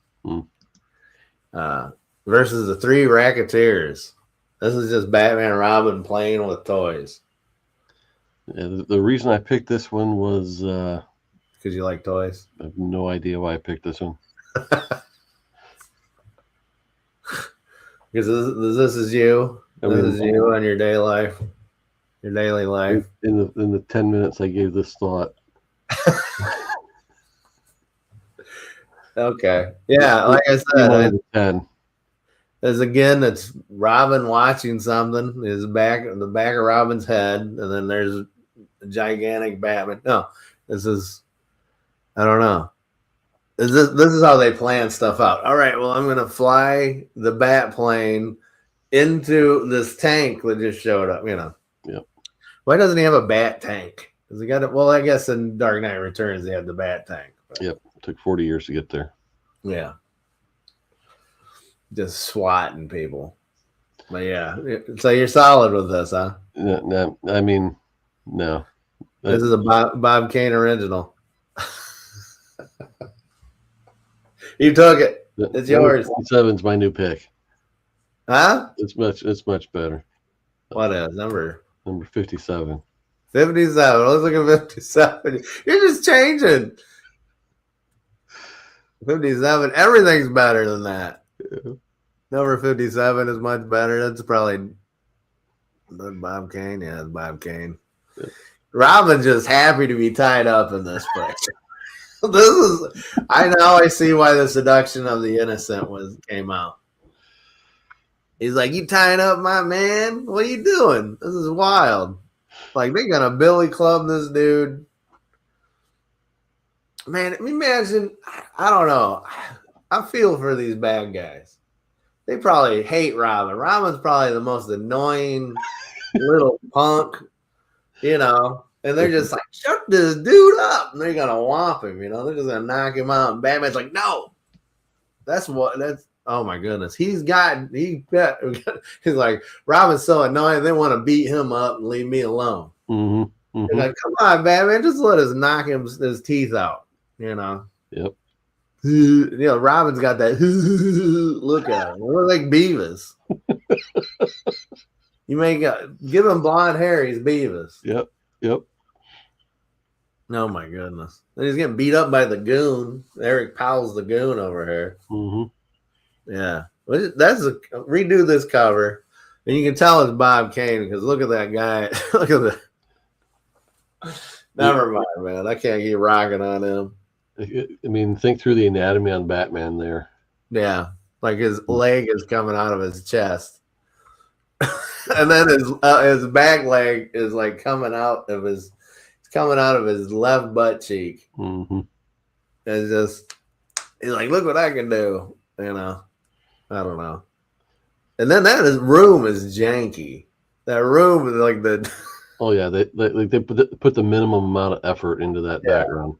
Versus the 3 Racketeers. This is just Batman and Robin playing with toys. Yeah, the reason I picked this one was because you like toys. I have no idea why I picked this one. Because this is you. This is you on your daily life. Your daily life. In the 10 minutes I gave this thought. Okay. Yeah, like I said, 10. It's Robin watching something. There's the back of Robin's head, and then there's a gigantic Batman. No, this is I don't know. This is how they plan stuff out. All right, well, I'm gonna fly the bat plane into this tank that just showed up. Yep. Why doesn't he have a bat tank? Because he got it. Well, I guess in Dark Knight Returns they had the bat tank. But Yep. It took 40 years to get there. yeah, just swatting people. But yeah, so you're solid with this, huh? No, I mean, no. This is a Bob Kane original. You took it. It's yours. 7's my new pick. Huh? It's much better. What is number 57? 57. Let's look at 57. You're just changing. 57. Everything's better than that. Yeah. Number 57 is much better. That's probably Bob Kane. Yeah, it's Bob Kane. Yeah. Robin's just happy to be tied up in this picture. I see why the seduction of the innocent came out. He's like, you tying up my man? What are you doing? This is wild. Like, they're gonna billy club this dude. Man, imagine, I don't know. I feel for these bad guys. They probably hate Robin. Robin's probably the most annoying little punk, and they're just like, shut this dude up. And they're going to whomp him, They're just going to knock him out. And Batman's like, no. Oh my goodness. He's like, Robin's so annoying. They want to beat him up and leave me alone. Mm-hmm. Mm-hmm. They're like, come on, Batman. Just let us knock his teeth out, Yep. Robin's got that look at him. Look like Beavis. Give him blonde hair. He's Beavis. Yep. Oh my goodness! And he's getting beat up by the goon. Eric Powell's the goon over here. Mm-hmm. Yeah, redo this cover, and you can tell it's Bob Kane because look at that guy. Look at that. Never mind, man. I can't keep rocking on him. I mean, think through the anatomy on Batman there. Yeah, like his leg is coming out of his chest, and then his back leg is like coming out of his left butt cheek. Mm-hmm. It's just he's like, look what I can do. I don't know. And then room is janky. That room is like the. Oh yeah, they put the minimum amount of effort into that background.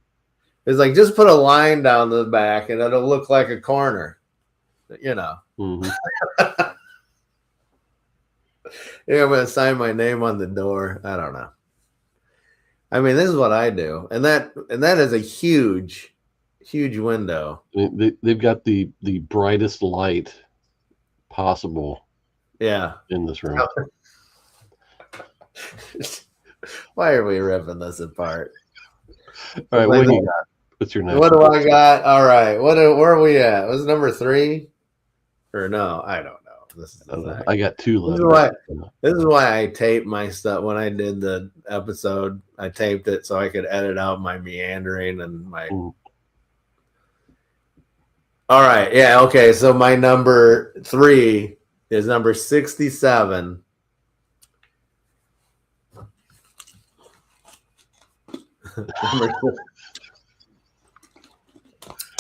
It's like just put a line down the back and it'll look like a corner. Mm-hmm. I'm gonna sign my name on the door. I don't know. I mean, this is what I do, and that is a huge window. I mean, they've got the brightest light possible. Yeah, in this room. Why are we ripping this apart? All right, what do you got? What's your next? What do I got? All right, where are we at? Was it number 3? Or no? I don't know. I got 2 left. This is why I taped my stuff when I did the episode. I taped it so I could edit out my meandering and my. All right, yeah, okay. So my number 3 is number 67.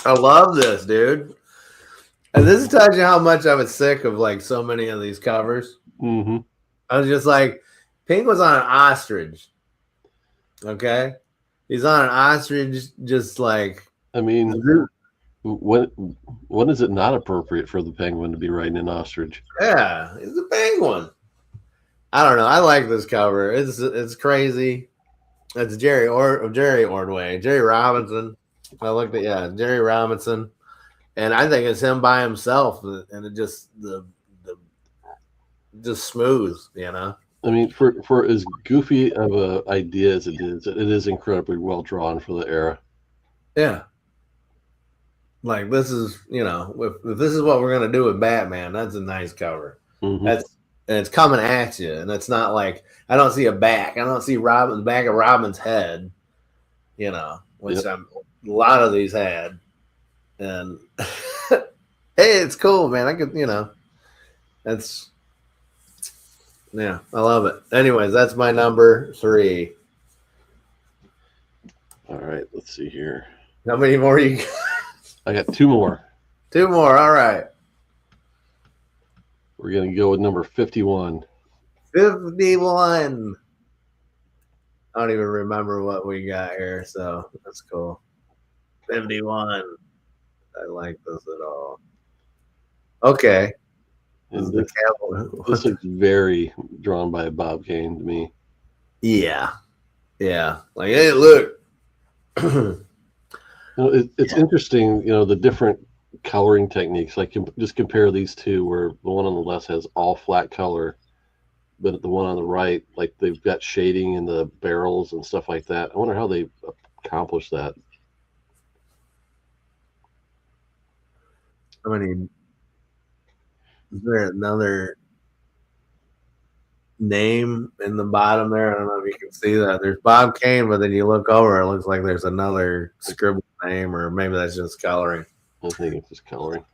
I love this, dude. And this is telling you how much I was sick of like so many of these covers. Mm-hmm. I was just like, Pink was on an ostrich. Okay, he's on an ostrich, just like. I mean, when is it not appropriate for the Penguin to be riding an ostrich? Yeah, he's a penguin. I don't know. I like this cover. It's crazy. It's Jerry Ordway, Jerry Robinson. I looked at Jerry Robinson. And I think it's him by himself, and it just just smooth, I mean, for as goofy of a idea as it is incredibly well drawn for the era. Yeah, like this is if this is what we're gonna do with Batman, that's a nice cover. Mm-hmm. And it's coming at you, and it's not like I don't see a back. I don't see the back of Robin's head, which a lot of these had. And hey, it's cool, man. I could, that's I love it. Anyways, that's my number 3. All right, let's see here. How many more you got? I got two more. Two more. All right. We're going to go with number 51. 51. I don't even remember what we got here, so that's cool. 51. I like this at all. Okay. And this looks very drawn by Bob Kane to me. Yeah. Yeah. Like, hey, look. It's interesting, the different coloring techniques. Like, just compare these two, where the one on the left has all flat color, but the one on the right, like, they've got shading in the barrels and stuff like that. I wonder how they accomplish that. I mean, is there another name in the bottom there? I don't know if you can see that. There's Bob Kane, but then you look over, it looks like there's another scribbled name, or maybe that's just coloring. I think it's just coloring.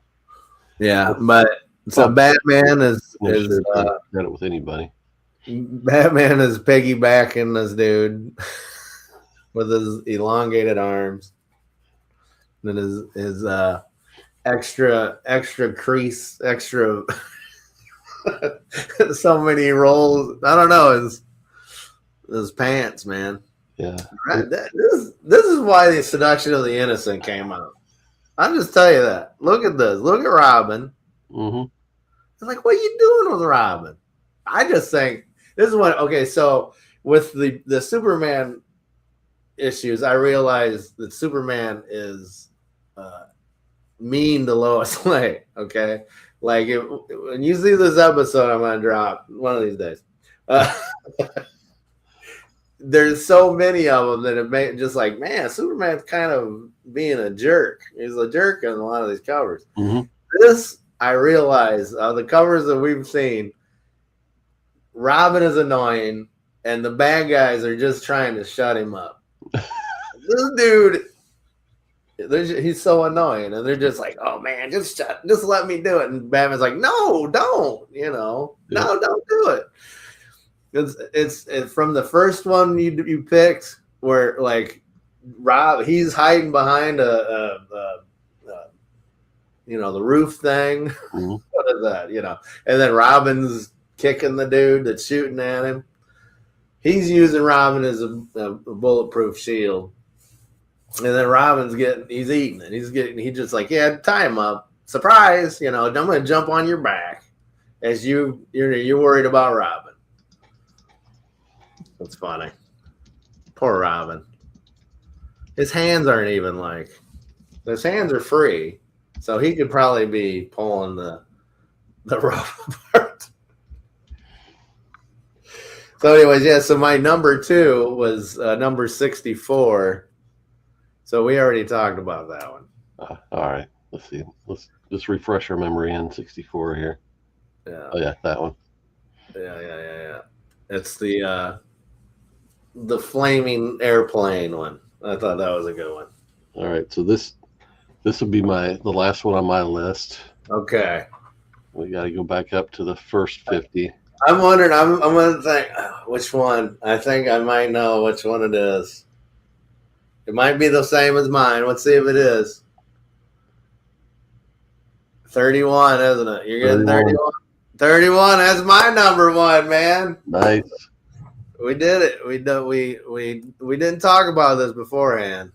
Yeah, but so Batman is credit with anybody. Batman is piggybacking this dude with his elongated arms, and his extra crease, extra so many rolls. I don't know, his pants, man. Yeah. This is why the Seduction of the Innocent came out. I'll just tell you that. Look at this. Look at Robin. Mm-hmm. It's like, what are you doing with Robin? I just think this is what. Okay, so with the Superman issues, I realized that Superman is mean to Lois Lane. Okay, like when you see this episode, I'm gonna drop one of these days. There's so many of them that it made just like, man, Superman's kind of being a jerk. He's a jerk in a lot of these covers. Mm-hmm. This, I realize, the covers that we've seen, Robin is annoying, and the bad guys are just trying to shut him up. This dude, he's so annoying, and they're just like, "Oh man, just let me do it." And Batman's like, "No, don't, no, don't do it." It's from the first one you picked, where like he's hiding behind the roof thing. Mm-hmm. What is that? And then Robin's kicking the dude that's shooting at him. He's using Robin as a bulletproof shield. And then Robin's he's eating it. He's just like, yeah, tie him up. Surprise, I'm going to jump on your back as you're worried about Robin. That's funny. Poor Robin. His hands aren't even his hands are free. So he could probably be pulling the rope apart. So anyways, yeah, so my number 2 was number 64. So we already talked about that one. All right. Let's see. Let's just refresh our memory on 64 here. Yeah. Oh, yeah, that one. Yeah. It's the flaming airplane one. I thought that was a good one. All right. So this would be the last one on my list. Okay. We got to go back up to the first 50. I'm wondering. I'm going to think which one. I think I might know which one it is. It might be the same as mine. Let's see if it is. 31, isn't it? You're getting 31. 31. That's my number 1, man. Nice. We did it. We didn't talk about this beforehand.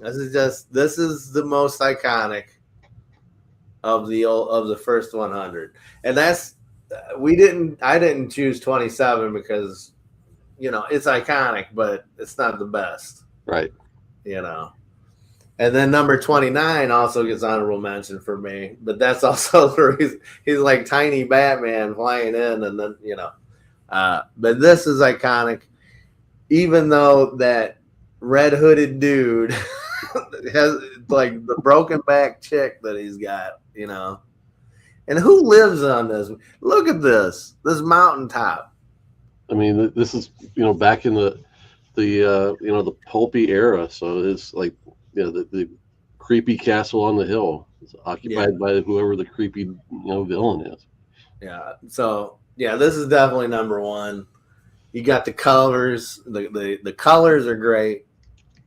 This is the most iconic of the first 100, and that's I didn't choose 27 because it's iconic, but it's not the best, right? And then number 29 also gets honorable mention for me, but that's also the reason he's like tiny Batman flying in, and then but this is iconic, even though that red hooded dude has like the broken back chick that he's got, and who lives on this? Look at this mountaintop. I mean, this is back in the pulpy era, so it's like the creepy castle on the hill. It's occupied by whoever the creepy villain is. Yeah. So yeah, this is definitely number 1. You got the colors. The colors are great.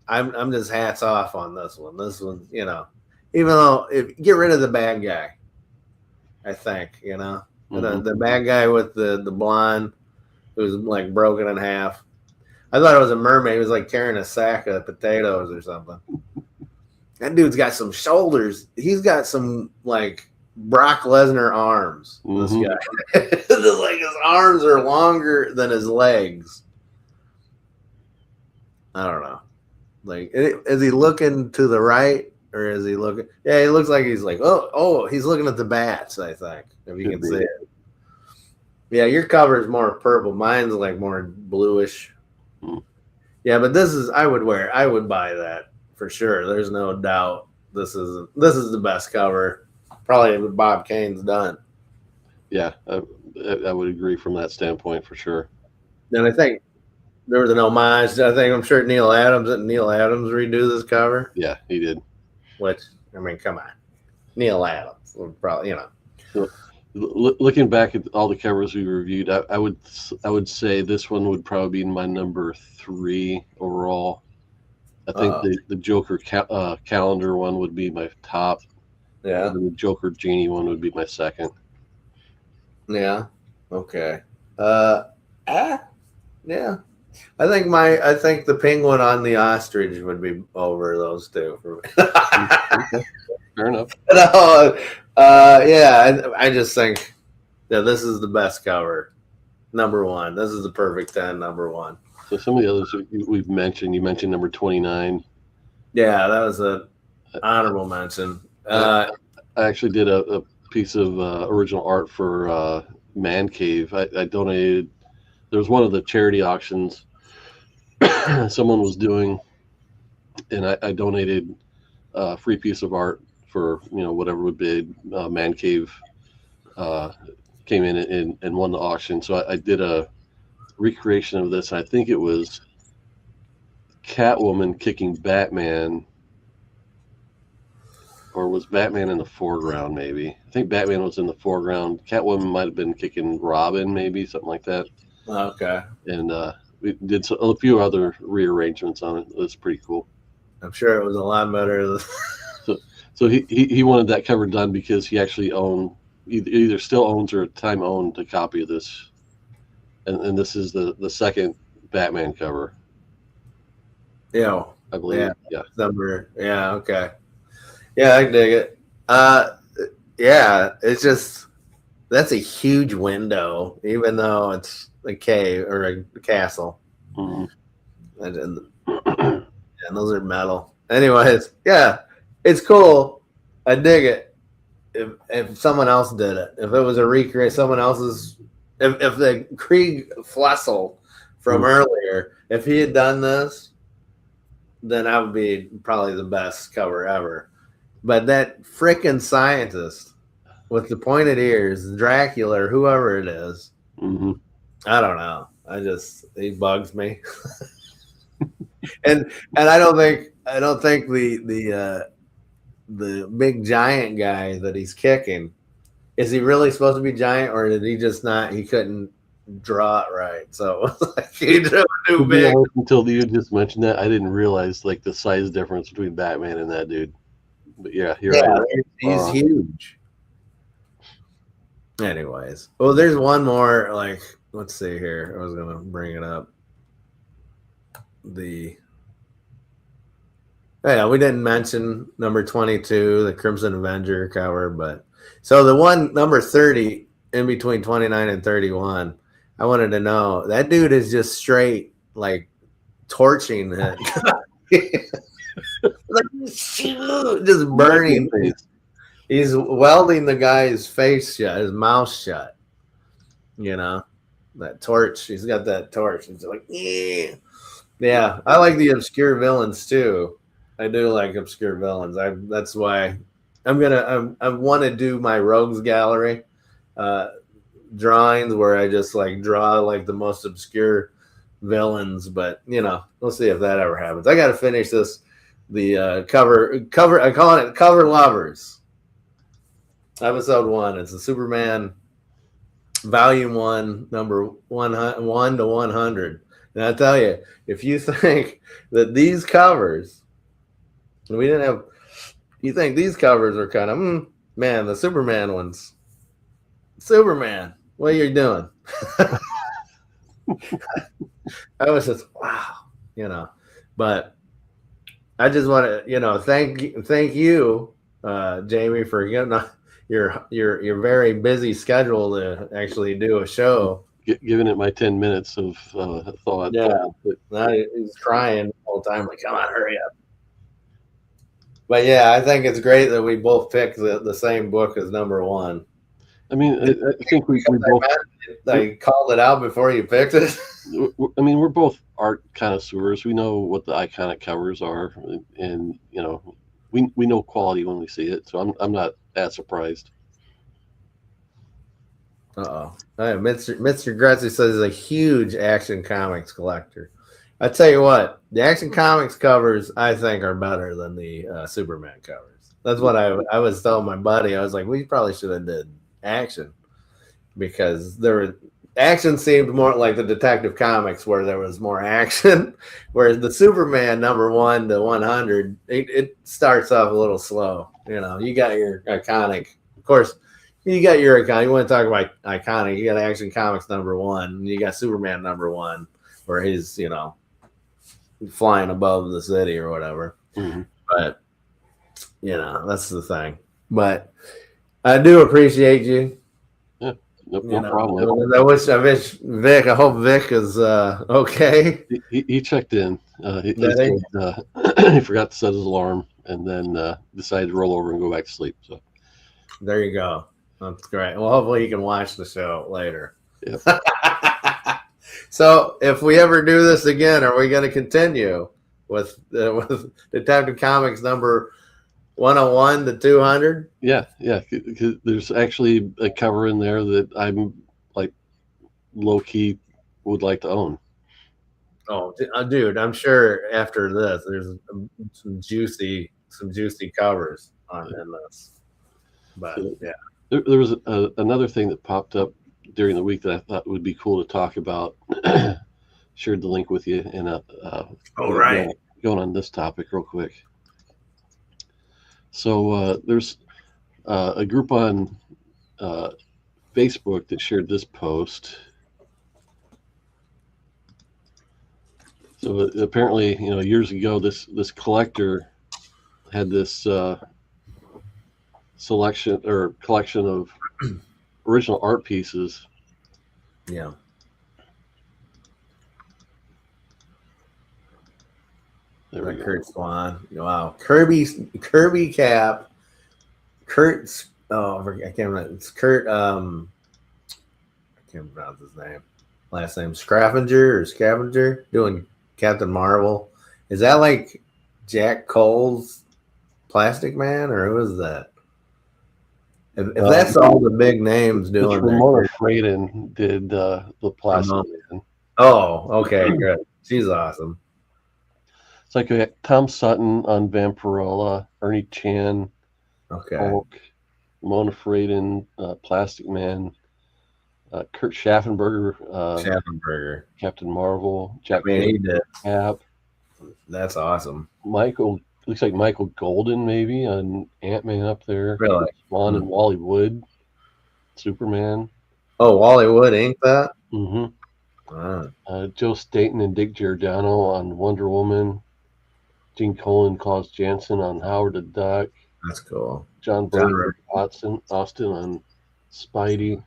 I'm just hats off on this one. This one, even though get rid of the bad guy, I think, the bad guy with the blonde who's like broken in half. I thought it was a mermaid. He was like carrying a sack of potatoes or something. That dude's got some shoulders. He's got some like Brock Lesnar arms. This guy, like his arms are longer than his legs. I don't know. Like, is he looking to the right or is he looking? Yeah, he looks like he's like, he's looking at the bats. I think if you can see it. Yeah, your cover is more purple. Mine's like more bluish. Yeah, but I would buy that for sure. There's no doubt. This is the best cover probably Bob Kane's done. Yeah, I would agree from that standpoint for sure. And I think there was an homage. I'm sure Neil Adams redo this cover. Yeah, he did. Which, I mean, come on, Neil Adams would probably, So, looking back at all the covers we reviewed, I would say this one would probably be my number 3 overall. I think the Joker calendar one would be my top. Yeah. And the Joker Genie one would be my second. Yeah. Okay. Yeah. I think the penguin on the ostrich would be over those two for me. Fair enough. No, I just think this is the best cover. Number 1. This is the perfect 10, number 1. So some of the others we've mentioned, you mentioned number 29. Yeah, that was an honorable mention. I actually did a piece of original art for Man Cave. I donated. There was one of the charity auctions someone was doing, and I donated a free piece of art for whatever would bid. Man Cave came in and won the auction. So I did a recreation of this. I think it was Catwoman kicking Batman, or was Batman in the foreground? Maybe I think Batman was in the foreground. Catwoman might have been kicking Robin, maybe something like that. Okay. And we did a few other rearrangements on it. It was pretty cool. I'm sure it was a lot better. So he wanted that cover done because he actually either still owns or at the time owned a copy of this. And this is the second Batman cover. Yeah. I believe. Yeah. Number. Yeah. Okay. Yeah, I dig it. Yeah, it's just that's a huge window, even though it's a cave or a castle. Mm-hmm. And those are metal. Anyways, yeah, it's cool. I dig it. If someone else did it, if it was a recreate, someone else's. If the Krieg Flessel from earlier, if he had done this, then that would be probably the best cover ever. But that frickin' scientist with the pointed ears, Dracula, or whoever it is, I don't know. He bugs me. and I don't think the big giant guy that he's kicking, is he really supposed to be giant, or did he just not? He couldn't draw it right, so like he drew too big. Until you just mentioned that, I didn't realize like the size difference between Batman and that dude. But yeah, you're right. He's huge. Anyways, well, there's one more. Like, let's see here. I was gonna bring it up. We didn't mention number 22, the Crimson Avenger cover, but so the one number 30 in between 29 and 31, I wanted to know that dude is just straight like torching it. Like, just burning. He's welding the guy's face shut, his mouth shut. That torch. He's got that torch. He's like, yeah. I like the obscure villains too. I do like obscure villains. That's why I want to do my rogues gallery drawings where I just like draw like the most obscure villains. But we'll see if that ever happens. I got to finish this. The cover. I call it Cover Lovers. Episode 1. It's the Superman Volume 1, number 1 to 100. And I tell you, if you think that these covers, we didn't have, you think these covers are kind of, man, the Superman ones, Superman, what are you doing? I was just, wow, you know, but I just want to, thank you, Jamie, for your very busy schedule to actually do a show. Giving it my 10 minutes of thought. Yeah, But he's crying the whole time, like, come on, hurry up. But yeah, I think it's great that we both picked the same book as number one. I mean, I think we both. I called it out before you picked it. I mean, we're both art connoisseurs. We know what the iconic covers are, and we know quality when we see it. So I'm not that surprised. Uh-oh. Mr. Gretzy says he's a huge Action Comics collector. I tell you what, the Action Comics covers I think are better than the Superman covers. That's what I was telling my buddy. I was like, we probably should have did Action because action seemed more like the Detective Comics where there was more action, whereas the Superman number 1 to 100 it starts off a little slow. You got your iconic, of course. You got your iconic. You want to talk about iconic? You got Action Comics number 1, and you got Superman number 1, where he's flying above the city or whatever. Mm-hmm. But that's the thing. But I do appreciate you. Yeah, no problem. I wish Vic. I hope Vic is okay. He checked in. He forgot to set his alarm, and then decided to roll over and go back to sleep. So there you go. That's great. Well, hopefully you can watch the show later. Yep. So if we ever do this again, are we going to continue with Detective Comics number 101 to 200? Yeah. Because there's actually a cover in there that I'm like low key would like to own. Oh, dude, I'm sure after this, there's some juicy covers in this. But yeah. There was another thing that popped up during the week that I thought would be cool to talk about. Shared the link with you, and right. Going on this topic real quick. So there's a group on Facebook that shared this post. So apparently, years ago, this collector had this selection or collection of original art pieces. Yeah. There we go. Kurt Swan. Wow. Kirby Cap. Kurt's. Oh, I can't remember. It's Kurt. I can't pronounce his name. Last name Scavenger doing Captain Marvel. Is that like Jack Cole's Plastic Man, or who is that? If that's all the big names doing, Ramona Fraden did the Plastic Man. Oh, okay, good. She's awesome. It's like Tom Sutton on Vampirella, Ernie Chan, Hulk, Ramona Fraden, Plastic Man, Kurt Schaffenberger, Captain Marvel, Jack Cap. That's awesome. Looks like Michael Golden maybe on Ant-Man up there. Really? Spawn and Wally Wood, Superman. Oh, Wally Wood, ain't that? Mm-hmm. Joe Staton and Dick Giordano on Wonder Woman. Gene Colan, Klaus Janson on Howard the Duck. That's cool. John Byrne, Austin on Spidey.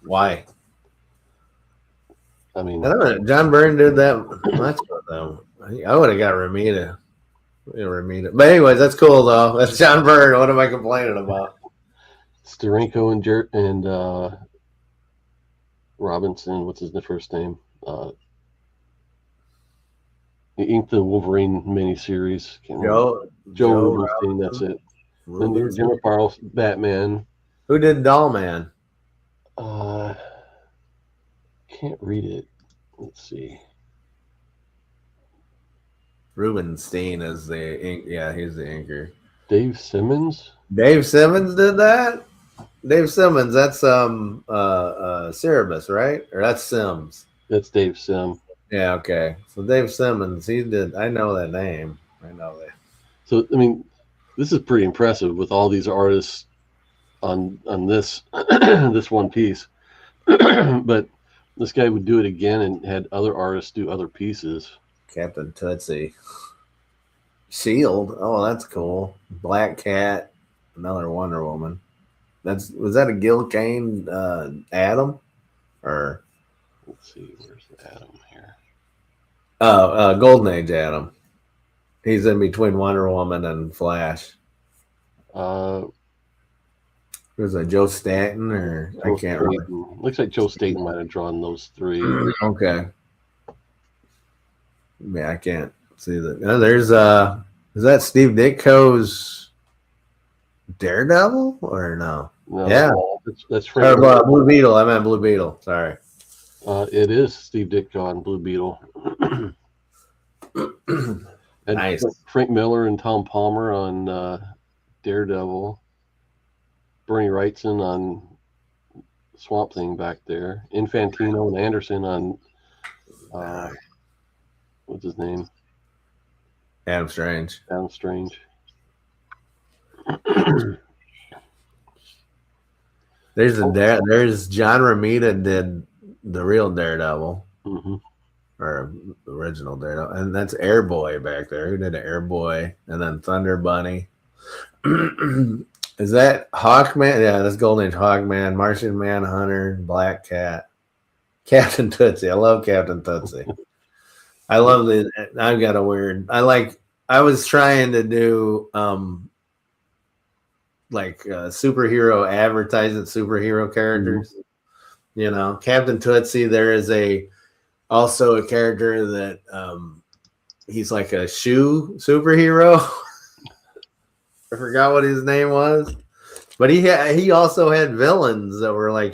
Why? I mean, I don't know. John Byrne did that much with them. I would have got Ramita. But anyways, that's cool though. That's John Byrne. What am I complaining about? Steranko and Robinson. What's his first name? He inked the Wolverine miniseries. Joe Rubinstein. That's it. Then there's Jim Farrell's Batman. Who did Doll Man? Can't read it. Let's see. Rubenstein is the ink. Yeah, he's the inker. Dave Simmons. Dave Simmons did that. Dave Simmons. That's Cerebus, right? Or that's Sims. That's Dave Sim. Yeah, okay. So Dave Simmons, he did. I know that name. I know that. So I mean, this is pretty impressive with all these artists on this this one piece. But this guy would do it again and had other artists do other pieces. Captain Tootsie. Shield. Oh, that's cool. Black Cat. Another Wonder Woman. Was that a Gil Kane Adam or Let's see, where's Adam here? Golden Age Adam? He's in between Wonder Woman and Flash. Uh, Was it Joe Stanton or Joe I can't Staten. remember. Looks like Joe Staten might have drawn those three. Okay. Yeah, I can't see that. There's is that Steve Ditko's Daredevil or no? No, Yeah. that's Or, Frank. Blue Beetle. I meant Blue Beetle. Sorry. It is Steve Ditko on Blue Beetle. And Nice. Frank Miller and Tom Palmer on Daredevil. Bernie Wrightson on Swamp Thing back there. Infantino and Anderson on what's his name? Adam Strange. Adam Strange. There's John Romita did the real Daredevil. Mm-hmm. Or original Daredevil, and that's Airboy back there. Who did Airboy, and then Thunder Bunny? Is that Hawkman? Yeah, that's Golden Age Hawkman, Martian Manhunter, Black Cat, Captain Tootsie. I love Captain Tootsie. I love the. I've got a weird. I was trying to do superhero advertising superhero characters. Mm-hmm. You know, Captain Tootsie. There is also a character that he's like a shoe superhero. I forgot what his name was, but he also had villains that were like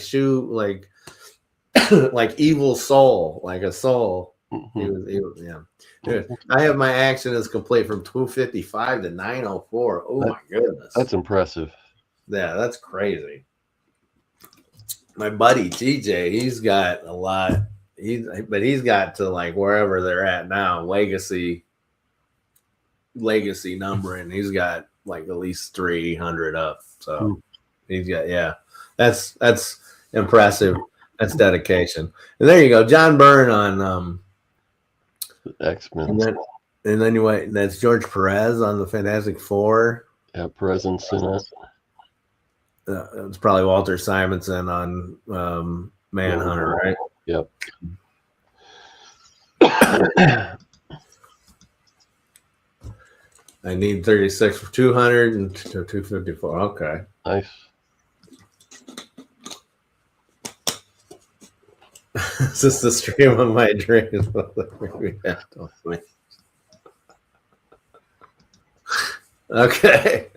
like evil soul, like a soul. Mm-hmm. He was yeah. Dude, I have my action is complete from 255 to 904. Oh my goodness, that's impressive. Yeah, that's crazy. My buddy TJ, he's got a lot. He's got to like wherever they're at now, legacy numbering. He's got like at least 300 up. So he's got that's impressive. That's dedication. And there you go, John Byrne on X-Men. And then that's George Perez on the Fantastic Four. Yeah, Perez and Sinnott. It's probably Walter Simonson on Manhunter, right? Yep. I need 36 for 200 and 254. Okay. Nice. Is this the stream of my dreams? Okay.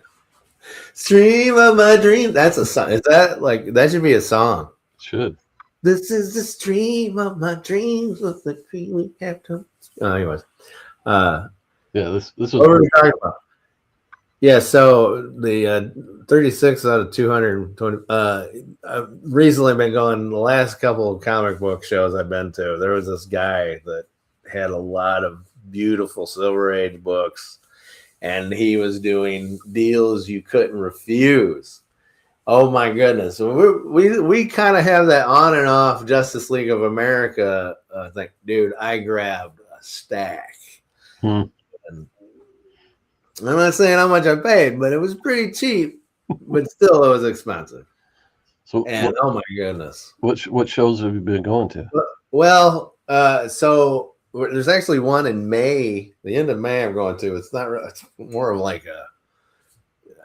Stream of my dreams. That's a song. Is that that should be a song? Should. This is the stream of my dreams with the dream we have to. Oh, anyways. This was. What were we talking about? Yeah, so the 36 out of 220. I've recently been going the last couple of comic book shows I've been to. There was this guy that had a lot of beautiful Silver Age books, and he was doing deals you couldn't refuse. Oh my goodness! We kind of have that on and off Justice League of America thing, dude. I grabbed a stack. And I'm not saying how much I paid, but it was pretty cheap. But still, it was expensive. So, oh my goodness, what shows have you been going to? Well, so there's actually one in May, the end of May. I'm going to. It's not. It's more of like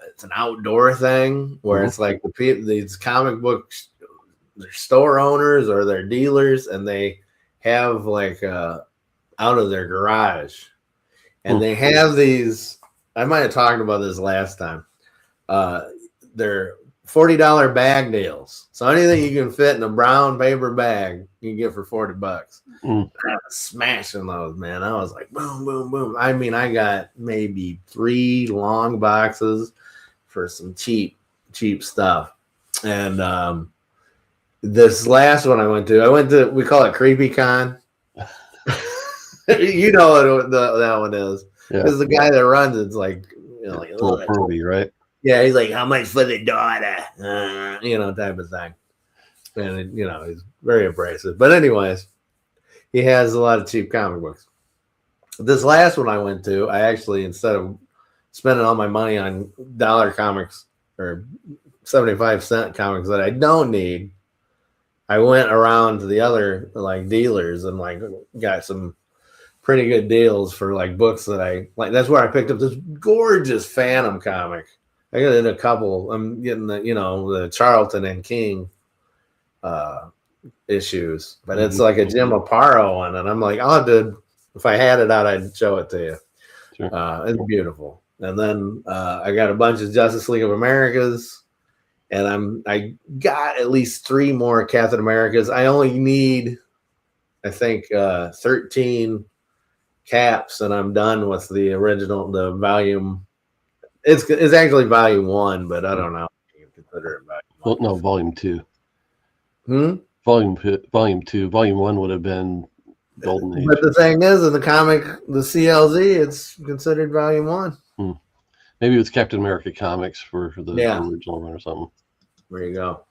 it's an outdoor thing where it's like these comic books, they're store owners or they're dealers, and they have out of their garage, and they have these. I might have talked about this last time. They're $40 bag deals. So anything you can fit in a brown paper bag, you can get for $40. I was smashing those, man. I was like, boom, boom, boom. I mean, I got maybe 3 long boxes for some cheap stuff. And this last one I went to, we call it Creepy Con. You know what that one is. Yeah, Because the guy that runs it's like, like it's a little pervy, right? yeah, he's like, how much for the daughter? Type of thing. And he's very abrasive. But anyways, he has a lot of cheap comic books. This last one I went to, I actually, instead of spending all my money on dollar comics or 75-cent comics that I don't need, I went around to the other like dealers and like got some pretty good deals for like books that I like. That's where I picked up this gorgeous Phantom comic. I got it in a couple. I'm getting the Charlton and King issues, but it's like a Jim Aparo one, and I'm like, if I had it out, I'd show it to you. Sure. It's beautiful. And then I got a bunch of Justice League of Americas, and I got at least 3 more Captain Americas. I only need, I think, 13 caps, and I'm done with the volume. It's actually volume 1, but I don't know if you can consider it volume 1. Well, no, volume 2. Volume 2. Volume 1 would have been Golden Age. But the thing is, in the comic, the CLZ, it's considered volume 1. Maybe it was Captain America comics for the original one or something. There you go.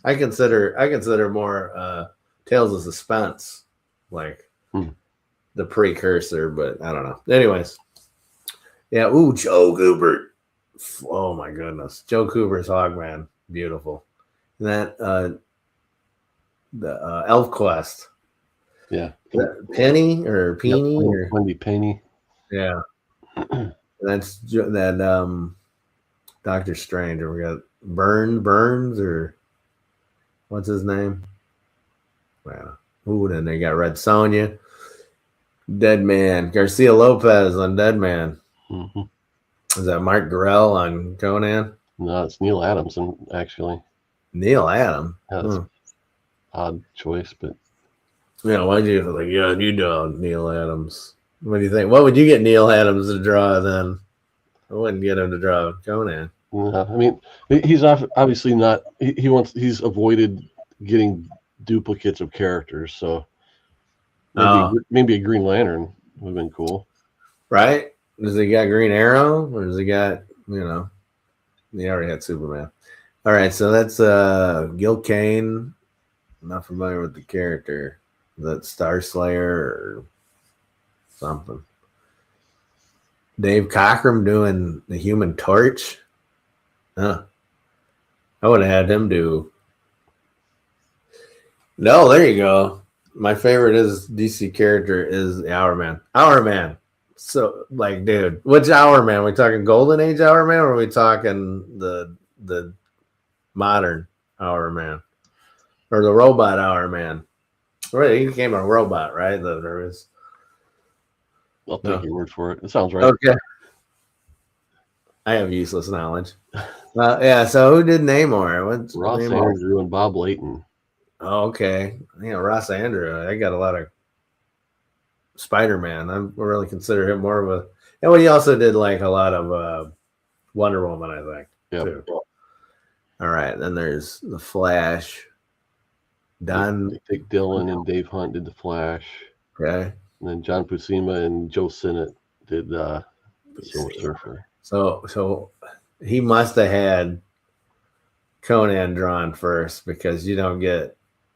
I consider more Tales of Suspense like the precursor, but I don't know. Anyways, yeah. Ooh, Joe Kubert. Oh my goodness, Joe Kubert's Hogman, beautiful. And that the Elf Quest. Yeah. Penny or Peony or Wendy Penny. Yeah. That's that Doctor Strange. Or we got Burns or what's his name? Well, then they got Red Sonja, Dead Man, Garcia Lopez on Dead Man. Is that Mark Gorell on Conan? No, it's Neil Adamson actually. Neil Adam. Yeah, that's odd choice, but yeah. Why'd you like? Yeah, you know Neil Adams. What do you think? What would you get Neil Adams to draw then? I wouldn't get him to draw Conan. I mean, he's obviously not. He's avoided getting duplicates of characters, so maybe a Green Lantern would have been cool, right? Does he got Green Arrow, or does he got he already had Superman? All right, so that's Gil Kane. I'm not familiar with the character. Is that Star Slayer or something? Dave Cockrum doing the Human Torch. Huh. I would have had him do. No, there you go. My favorite DC character is the Hourman. Hourman. So, like, dude, which Hourman? Are we talking Golden Age Hourman, or are we talking the modern Hourman, or the robot Hourman? Right, he became a robot, right? I'll take your word for it. It sounds right. Okay. I have useless knowledge. Yeah, so who did Namor? Ross Andrew and Bob Layton. Oh, okay. Yeah, Ross Andrew. I got a lot of Spider-Man. I really consider him more of a... And he also did like a lot of Wonder Woman, I think. Yeah. Too. All right, then there's The Flash. Dick Dillon and Dave Hunt did The Flash. Okay. And then John Buscema and Joe Sinnott did The Silver Surfer. So he must have had Conan drawn first, because you don't get...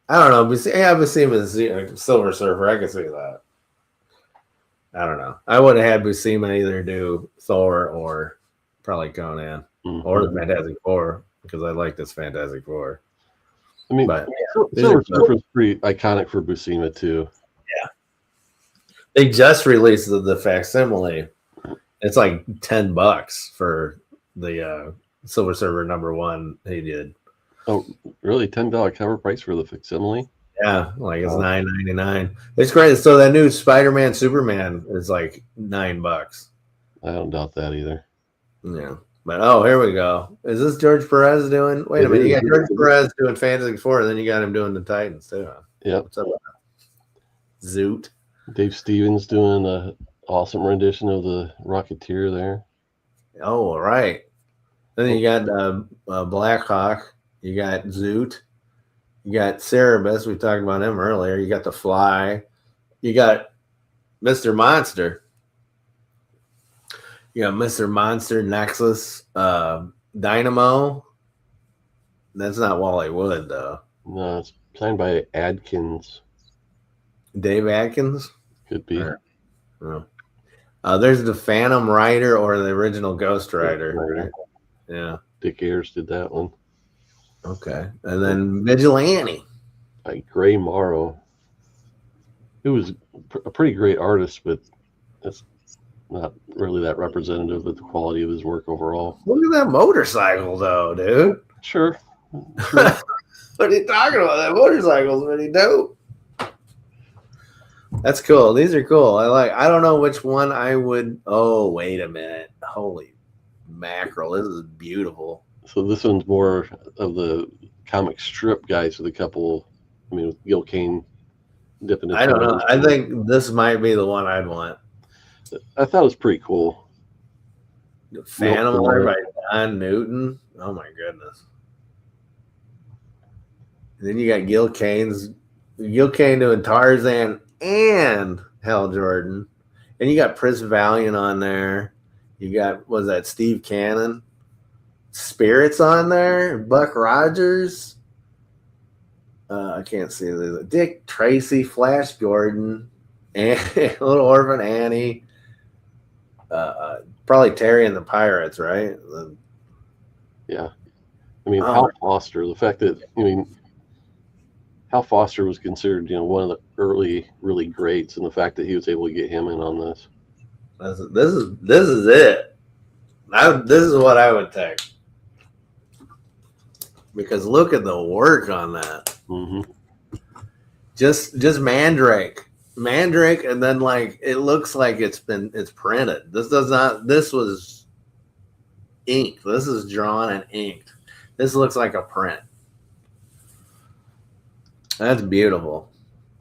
I don't know. Buscema is Silver Surfer. I can see that. I don't know. I would have had Buscema either do Thor or probably Conan or the Fantastic Four, because I like this Fantastic Four. I mean, Silver Surfer is pretty iconic for Buscema too. Yeah. They just released the facsimile. It's like $10 for the Silver Surfer #1 he did. Oh, really? $10 cover price for the facsimile? Yeah, like it's $9.99. It's great. So that new Spider-Man Superman is like $9. I don't doubt that either. Yeah. But here we go. Is this George Perez doing? Wait a minute. You got George Perez doing Fantastic Four, and then you got him doing the Titans too. Yep. What's up with that? Zoot. Dave Stevens doing an awesome rendition of the Rocketeer there. Oh, all right. Then you got Black Hawk. You got Zoot. You got Cerebus. We talked about him earlier. You got the Fly. You got Mr. Monster. Yeah, Mr. Monster, Nexus, Dynamo. That's not Wally Wood though. No, it's signed by Adkins. Dave Atkins. Could be. Oh. There's the Phantom Rider or the original Ghost Rider. Right. Yeah. Dick Ayers did that one. Okay. And then Vigilante. By Gray Morrow. He was a pretty great artist, but it's not really that representative of the quality of his work overall. Look at that motorcycle, though, dude. Sure. What are you talking about? That motorcycle's pretty dope. That's cool. These are cool. I don't know which one I would. Oh, wait a minute. Holy mackerel. This is beautiful. So this one's more of the comic strip guys with a couple. I mean, with Gil Kane dipping his I don't know. toes. I think this might be the one I'd want. I thought it was pretty cool. Phantom Rider by Don Newton. Oh my goodness. And then you got Gil Kane doing Tarzan and Hal Jordan. And you got Pris Valiant on there. You got, was that Steve Cannon? Spirits on there. Buck Rogers. I can't see this. Dick Tracy, Flash Gordon, and Little Orphan Annie. Probably Terry and the Pirates, right? Yeah. I mean, Hal Foster, the fact that, Hal Foster was considered, one of the early really greats, and the fact that he was able to get him in on this. This is it. This is what I would take. Because look at the work on that. Mm-hmm. Just Mandrake, and then it looks like it's printed. This was inked. This is drawn and inked. This looks like a print. That's beautiful.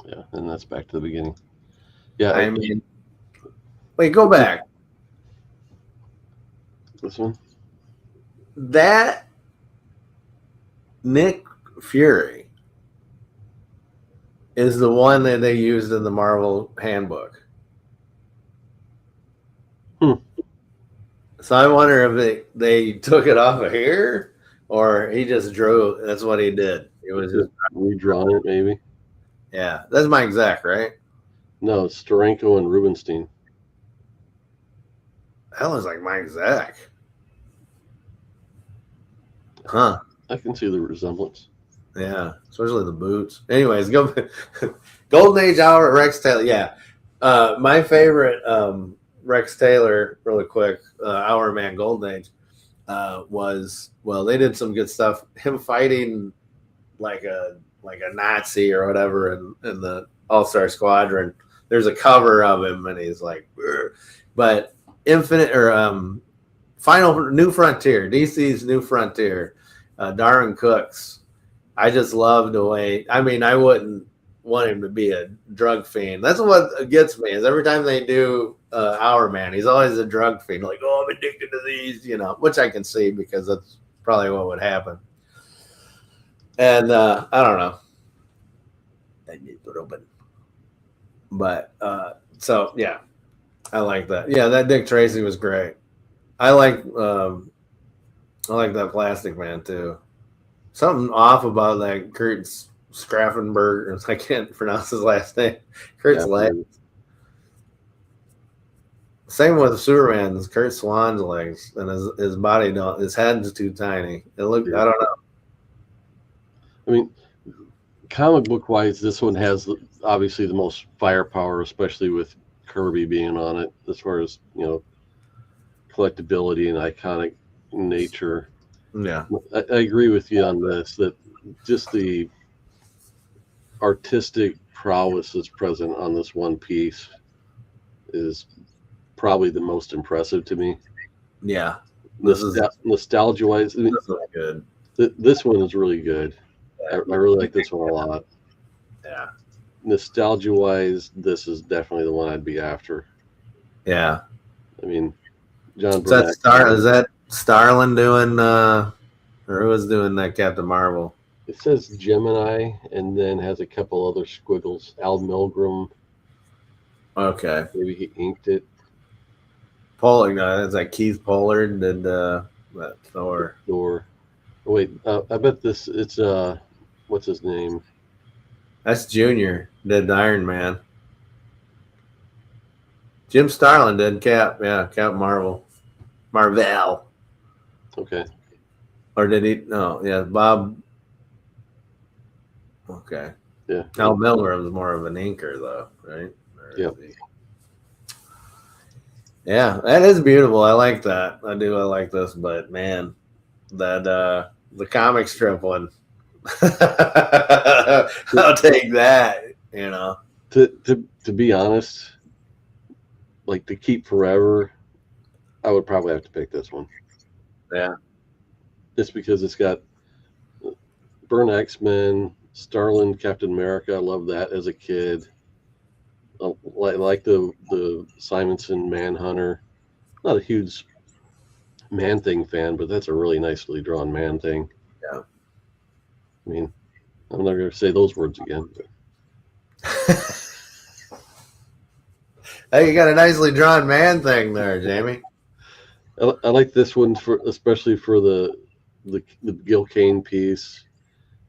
Yeah, and that's back to the beginning. Yeah, I mean, wait, go back. This one? That Nick Fury is the one that they used in the Marvel handbook. So I wonder if they took it off of here or he just drew. That's what he did. It was just redrawn it, maybe. Yeah, that's Mike Zack, right? No, it's Steranko and Rubenstein. That looks like Mike Zack. Huh. I can see the resemblance. Yeah, especially the boots. Anyways, Golden Age Hour, Rex Taylor. Yeah. My favorite Rex Taylor, really quick, Hour Man Golden Age, was, well, they did some good stuff. Him fighting like a Nazi or whatever in the All-Star Squadron. There's a cover of him and he's like, "Burr." But Infinite or Final New Frontier, DC's New Frontier, Darwin Cooks. I just love the way. I mean, I wouldn't want him to be a drug fiend. That's what gets me. Is every time they do Hour Man, he's always a drug fiend. Like, oh, I'm addicted to these, which I can see because that's probably what would happen. And I don't know. But so yeah, I like that. Yeah, that Dick Tracy was great. I like that Plastic Man too. Something off about that Kurt Straffenberg. I can't pronounce his last name. Kurt's legs. Same with Superman's Kurt Swan's legs and his body. His head's too tiny. It looked. I don't know. I mean, comic book wise, this one has obviously the most firepower, especially with Kirby being on it, as far as collectability and iconic nature. Yeah, I agree with you on this, that just the artistic prowess that's present on this one piece is probably the most impressive to me. Yeah, nostalgia wise, I mean, this is good. This one is really good. I really like this one a lot. Yeah, nostalgia wise, this is definitely the one I'd be after. Yeah, I mean, John. Is that Starlin doing, or who was doing that Captain Marvel? It says Gemini, and then has a couple other squiggles. Al Milgrom. Okay. Maybe he inked it. Pollard, no, it's like Keith Pollard did that Thor. Or wait, I bet this it's what's his name? That's Junior did Iron Man. Jim Starlin did Cap. Yeah, Cap Marvel. Okay. Or did he? No, yeah, Bob. Okay. Yeah. Al Miller was more of an inker, though, right? Yep. Yeah, that is beautiful. I like that. I do. I like this, but man, that the comic strip one. I'll take that. You know. To be honest, like to keep forever, I would probably have to pick this one. Yeah. Just because it's got Burn X-Men, Starlin, Captain America. I love that as a kid. Like the Simonson Manhunter. Not a huge Man Thing fan, but that's a really nicely drawn Man Thing. Yeah. I mean, I'm not going to say those words again. Hey, you got a nicely drawn Man Thing there, Jamie. I like this one especially for the Gil Kane piece.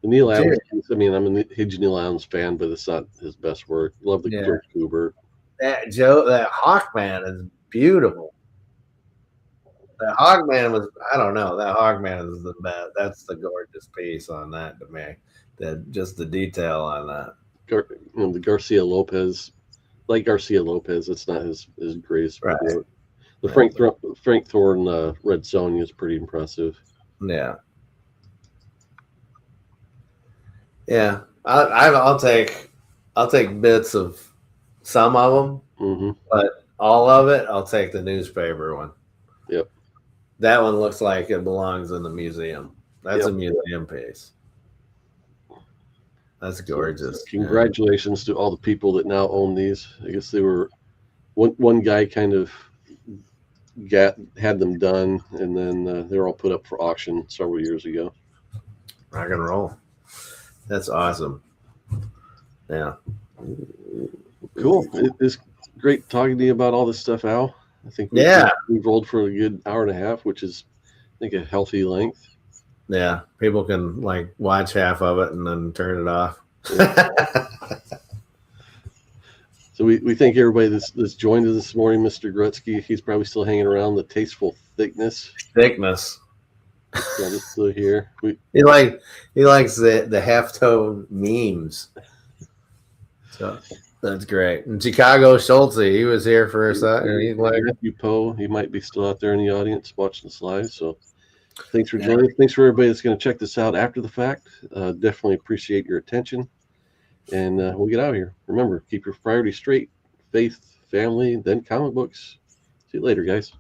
The Neil Adams piece, I mean, I'm a huge Neil Adams fan, but it's not his best work. Love the Joe Kubert. That Hawkman is beautiful. That Hogman was, I don't know. That Hogman is the best. That's the gorgeous piece on that to me. Just the detail on that. The Garcia Lopez, like Garcia Lopez, it's not his greatest. Right. The Frank Thorne Red Sonja is pretty impressive. Yeah. Yeah. I'll take bits of some of them, but all of it, I'll take the newspaper one. Yep. That one looks like it belongs in the museum. That's a museum piece. That's gorgeous. So congratulations to all the people that now own these. I guess they were one guy kind of had them done, and then they were all put up for auction several years ago. Rock and roll. That's awesome. Yeah. Cool. It's great talking to you about all this stuff, Al. I think we've rolled for a good hour and a half, which is, I think, a healthy length. Yeah, people can like watch half of it and then turn it off. So we thank everybody that's joined us this morning. Mr. Gretzky, he's probably still hanging around. The Tasteful Thickness. Yeah, he's still here. He likes the half-tone memes. So that's great. And Chicago Schultze, he was here for a second. He's like Matthew Poe, he might be still out there in the audience watching this live. So thanks for joining us. Thanks for everybody that's going to check this out after the fact. Definitely appreciate your attention. And we'll get out of here. Remember, keep your priorities straight. Faith, family, then comic books. See you later, guys.